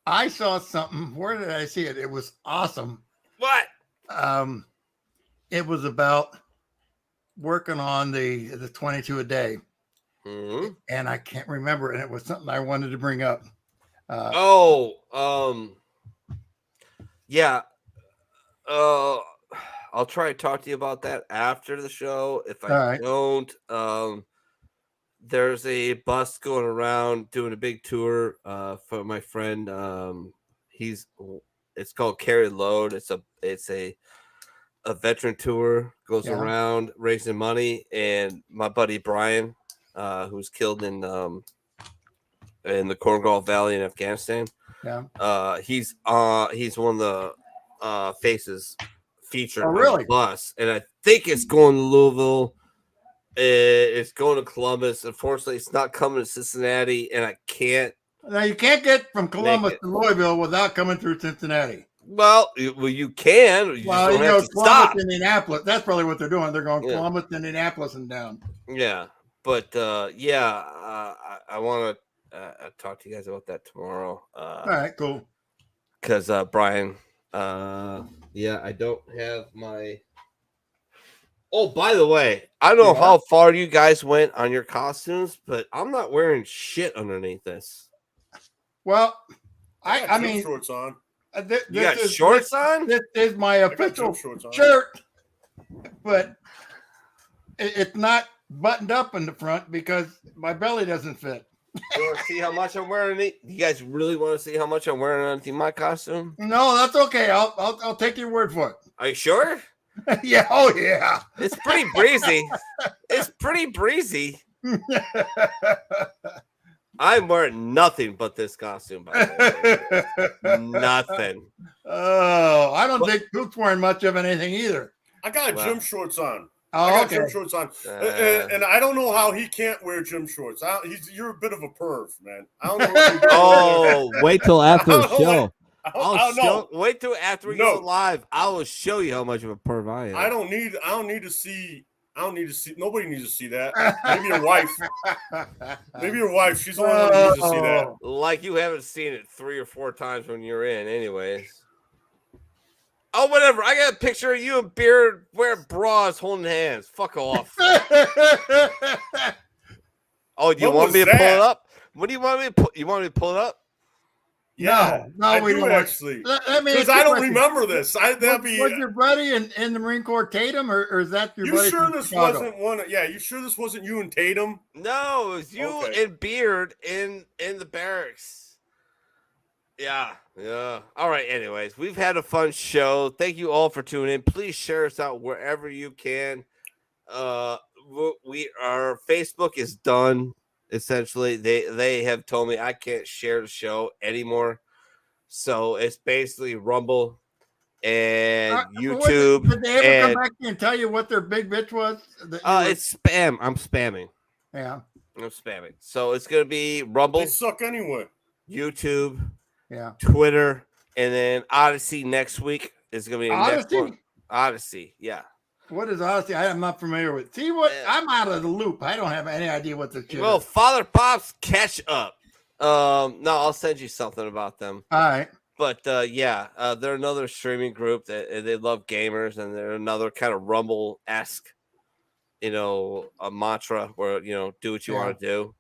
I saw something. Where did I see it? It was awesome. What? It was about working on the 22 a day, Mm-hmm. and I can't remember. And it was something I wanted to bring up. Yeah. I'll try to talk to you about that after the show. If I All right. don't, there's a bus going around doing a big tour for my friend. It's called Carry Load. It's a veteran tour, goes around raising money, and my buddy Brian, who's killed in the Korengal Valley in Afghanistan. Yeah. He's one of the faces featured on really? the bus, and I think it's going to Louisville. It's going to Columbus. Unfortunately, it's not coming to Cincinnati, and I can't. Now you can't get from Columbus to Louisville without coming through Cincinnati. Well, you can. You Well, just you don't go have to Columbus, stop. Indianapolis. That's probably what they're doing. They're going Yeah. Columbus, Indianapolis, and down. Yeah, but I want to talk to you guys about that tomorrow. All right, cool. Because Brian, I don't have my. Oh, by the way, I don't know how far you guys went on your costumes, but I'm not wearing shit underneath this. Well, I I mean, shorts on. You got shorts on? This is my official shorts on. shirt, but it's not buttoned up in the front because my belly doesn't fit. You want to see how much I'm wearing? You guys really want to see how much I'm wearing underneath my costume? No, that's okay. I'll take your word for Are you sure? it. Yeah. Oh yeah. It's pretty breezy. It's pretty breezy. I'm wearing nothing but this costume, by the way. Nothing. Oh, I don't think Luke's wearing much of anything either. I got gym shorts on. Oh, I got okay. gym shorts on, and I don't know how he can't wear gym shorts. You're a bit of a perv, man. I don't know. What Oh, Wait till after the I don't show. I don't know. Wait till after we go live. I will show you how much of a perv I am. I don't need to see I don't need to see. Nobody needs to see that. Maybe your wife. Maybe your wife. She's the only one who needs to see that. Like you haven't seen it 3 or 4 times when you're in, anyways. Oh, whatever. I got a picture of you and Beard wearing bras, holding hands. Fuck off. Oh, do you want me to pull it up? What do you want me to pull? You want me to pull it up? Yeah, no, we don't actually. Because I don't remember this. Was your buddy in the Marine Corps Tatum, or is that your buddy? You sure this wasn't one? Yeah, you sure this wasn't you and Tatum? No, it was you and Beard in the barracks. Yeah. All right. Anyways, we've had a fun show. Thank you all for tuning in. Please share us out wherever you can. Our Facebook is done. Essentially, they have told me I can't share the show anymore, so it's basically Rumble and YouTube. Did they ever come back and tell you what their big bitch was? It's spam. I'm spamming. Yeah, I'm spamming. So it's gonna be Rumble. They suck anyway. YouTube. Yeah. Twitter, and then Odyssey next week is gonna be Odyssey. Next one. Odyssey, yeah. What is Odyssey? I'm not familiar with. See what? I'm out of the loop. I don't have any idea what this shit is. Father Pops, catch up. No, I'll send you something about them. All right. But they're another streaming group that they love gamers, and they're another kind of Rumble-esque, a mantra where do what you want to do.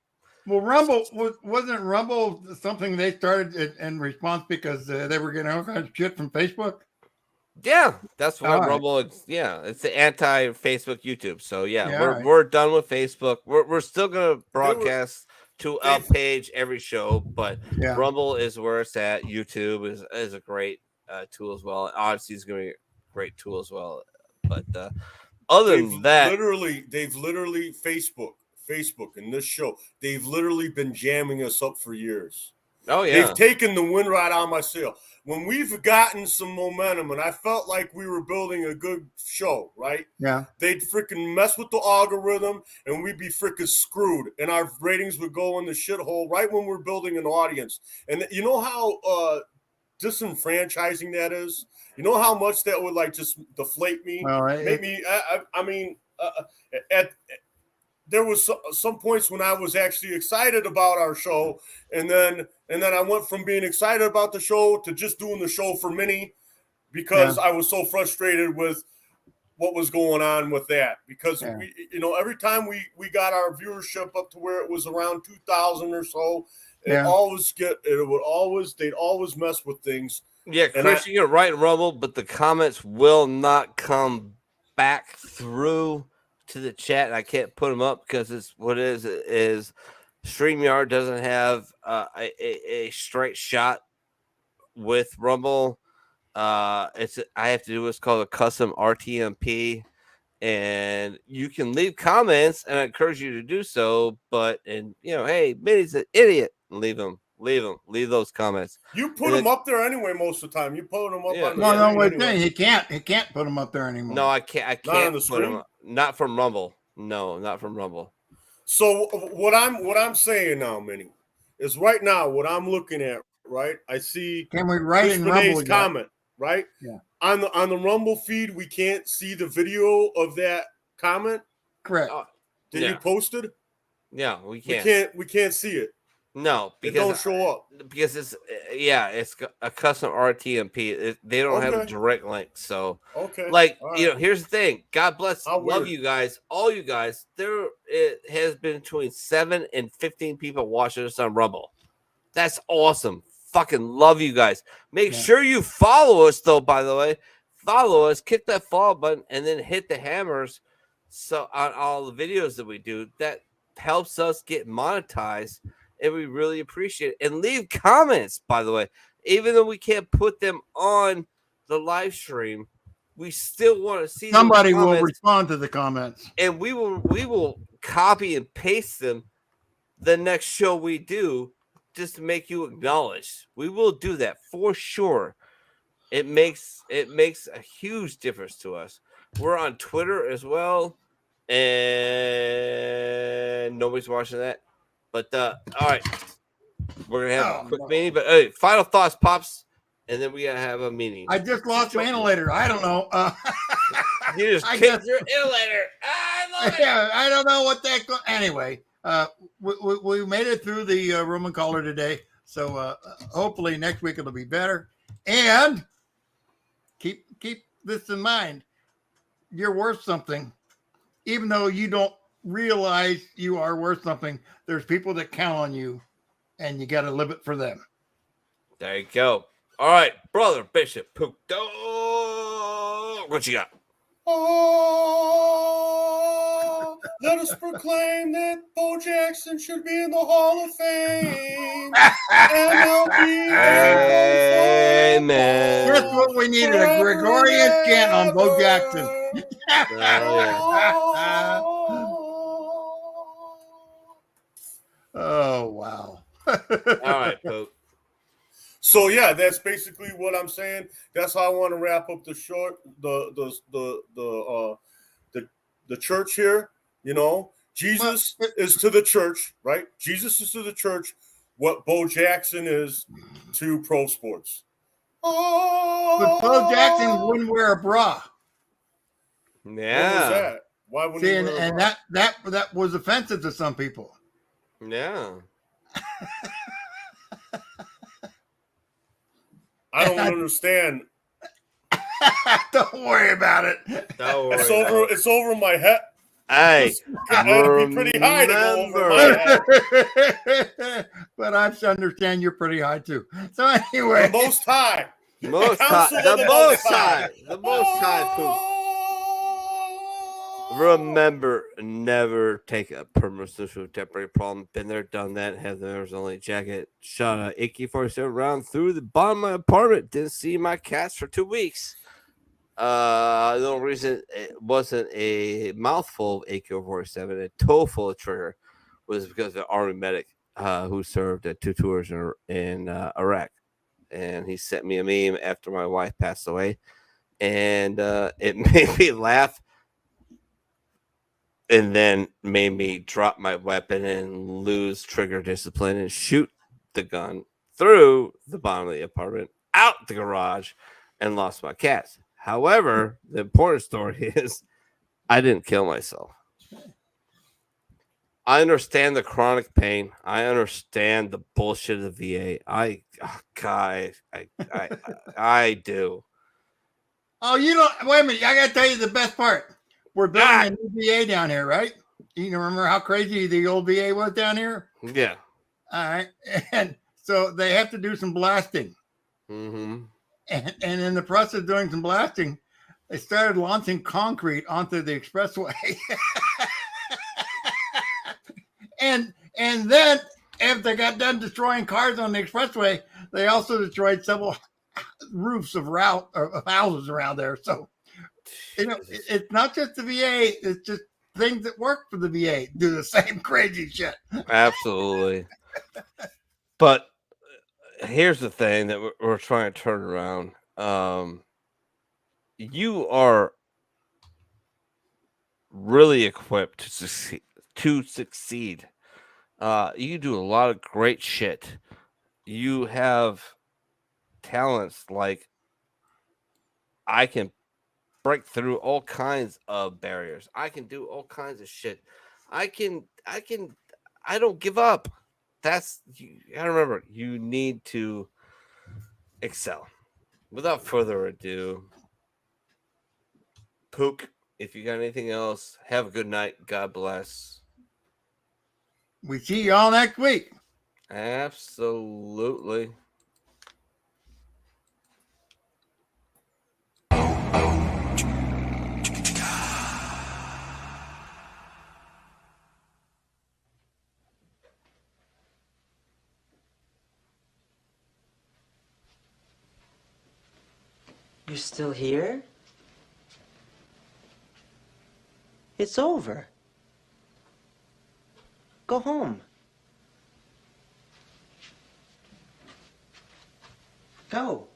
Well, Rumble wasn't Rumble something they started in response because they were getting all kinds of shit from Facebook. Yeah, that's what right. Rumble is. Yeah, it's the anti-Facebook YouTube. So Yeah, we're done with Facebook. We're still gonna broadcast to our page every show, but Rumble is where it's at. YouTube is a great tool as well. Odyssey is gonna be a great tool as well. But other than that, they've literally Facebook and this show, they've literally been jamming us up for years. Oh yeah, they've taken the wind right out of my sail. When we've gotten some momentum and I felt like we were building a good show, right? Yeah. They'd freaking mess with the algorithm and we'd be freaking screwed. And our ratings would go in the shithole right when we're building an audience. And you know how disenfranchising that is? You know how much that would just deflate me? Make me, there was some points when I was actually excited about our show, and then I went from being excited about the show to just doing the show for Mini because I was so frustrated with what was going on with that. Because we, every time we got our viewership up to where it was around 2,000 or so, they'd always mess with things. Yeah, Chris, you're right, Rumble, but the comments will not come back through to the chat, and I can't put them up because it's what it is StreamYard doesn't have a straight shot with Rumble. I have to do what's called a custom RTMP, and you can leave comments, and I encourage you to do so. But hey, Mini's an idiot. Leave those comments. You put them up there anyway most of the time. You put them up on the no, wait, anyway. He can't put them up there anymore. No, I can't not on the put them up. Not from Rumble. No, not from Rumble. So what I'm saying now, Mini, is right now what I'm looking at, right? I see can we write in Rumble comment, right? Yeah. On the Rumble feed, we can't see the video of that comment. Correct. Did you post it? Yeah, we can't. We can't see it. No, because it don't show up. Because it's a custom RTMP. They don't have a direct link. So here's the thing. God bless. Love you guys, all you guys. It has been between 7 and 15 people watching us on Rumble. That's awesome. Fucking love you guys. Make sure you follow us though. By the way, follow us. Click that follow button and then hit the hammers. So on all the videos that we do, that helps us get monetized. And we really appreciate it. And leave comments, by the way. Even though we can't put them on the live stream, we still want to see somebody will respond to the comments. And we will copy and paste them the next show we do just to make you acknowledge. We will do that for sure. It makes a huge difference to us. We're on Twitter as well. And nobody's watching that. But all right, we're gonna have a quick mini. But hey, final thoughts, Pops, and then we gotta have a mini. I just lost my inhalator. I don't know. You just kicked your inhalator. I Yeah, I don't know what that. Anyway, we made it through the Roman collar today, so hopefully next week it'll be better. And keep this in mind: you're worth something, even though you don't realize you are worth something. There's people that count on you, and you got to live it for them. There you go. All right, brother Bishop Pook Dawg. What you got? Oh, let us proclaim that Bo Jackson should be in the Hall of Fame. MLB and Amen. That's what we needed, a Gregorian chant on Bo Jackson. Oh, wow. All right, Pook. So yeah, that's basically what I'm saying. That's how I want to wrap up the church here. You know, Jesus is to the church, right? Jesus is to the church what Bo Jackson is to pro sports. But Bo Jackson wouldn't wear a bra. Yeah. What was that? Why wouldn't See, he wear a and bra? that was offensive to some people. Yeah. I don't understand. Don't worry about it. Don't worry. It's over my head. Hey, I'd be pretty high to go over my head. But I understand you're pretty high too. So anyway, The most high. Most high. Council The of the most Most High. high. The most high, Pook. Remember, never take a permanent solution with temporary problem. Been there, done that. Have there's only jacket. Shot a AK-47 round through the bottom of my apartment. Didn't see my cats for 2 weeks. The only reason it wasn't a mouthful of AK-47, a toe full of trigger, was because of the Army medic who served at 2 tours in Iraq. And he sent me a meme after my wife passed away. And it made me laugh. And then made me drop my weapon and lose trigger discipline and shoot the gun through the bottom of the apartment, out the garage, and lost my cats. However, the important story is I didn't kill myself. I understand the chronic pain. I understand the bullshit of the VA. I do. oh, you don't wait a minute. I gotta tell you the best part. We're building a new VA down here, right? You remember how crazy the old VA was down here? Yeah. All right. And so they have to do some blasting. Mm-hmm. And in the process of doing some blasting, they started launching concrete onto the expressway. and then after they got done destroying cars on the expressway, they also destroyed several roofs of houses around there. So, it's not just the VA, it's just things that work for the VA do the same crazy shit. Absolutely. But here's the thing that we're trying to turn around. You are really equipped to succeed. You do a lot of great shit. You have talents like I can break through all kinds of barriers. I can do all kinds of shit. I don't give up. You gotta remember, you need to excel. Without further ado, Pook, if you got anything else, have a good night. God bless. We see y'all next week. Absolutely. You're still here? It's over. Go home. Go.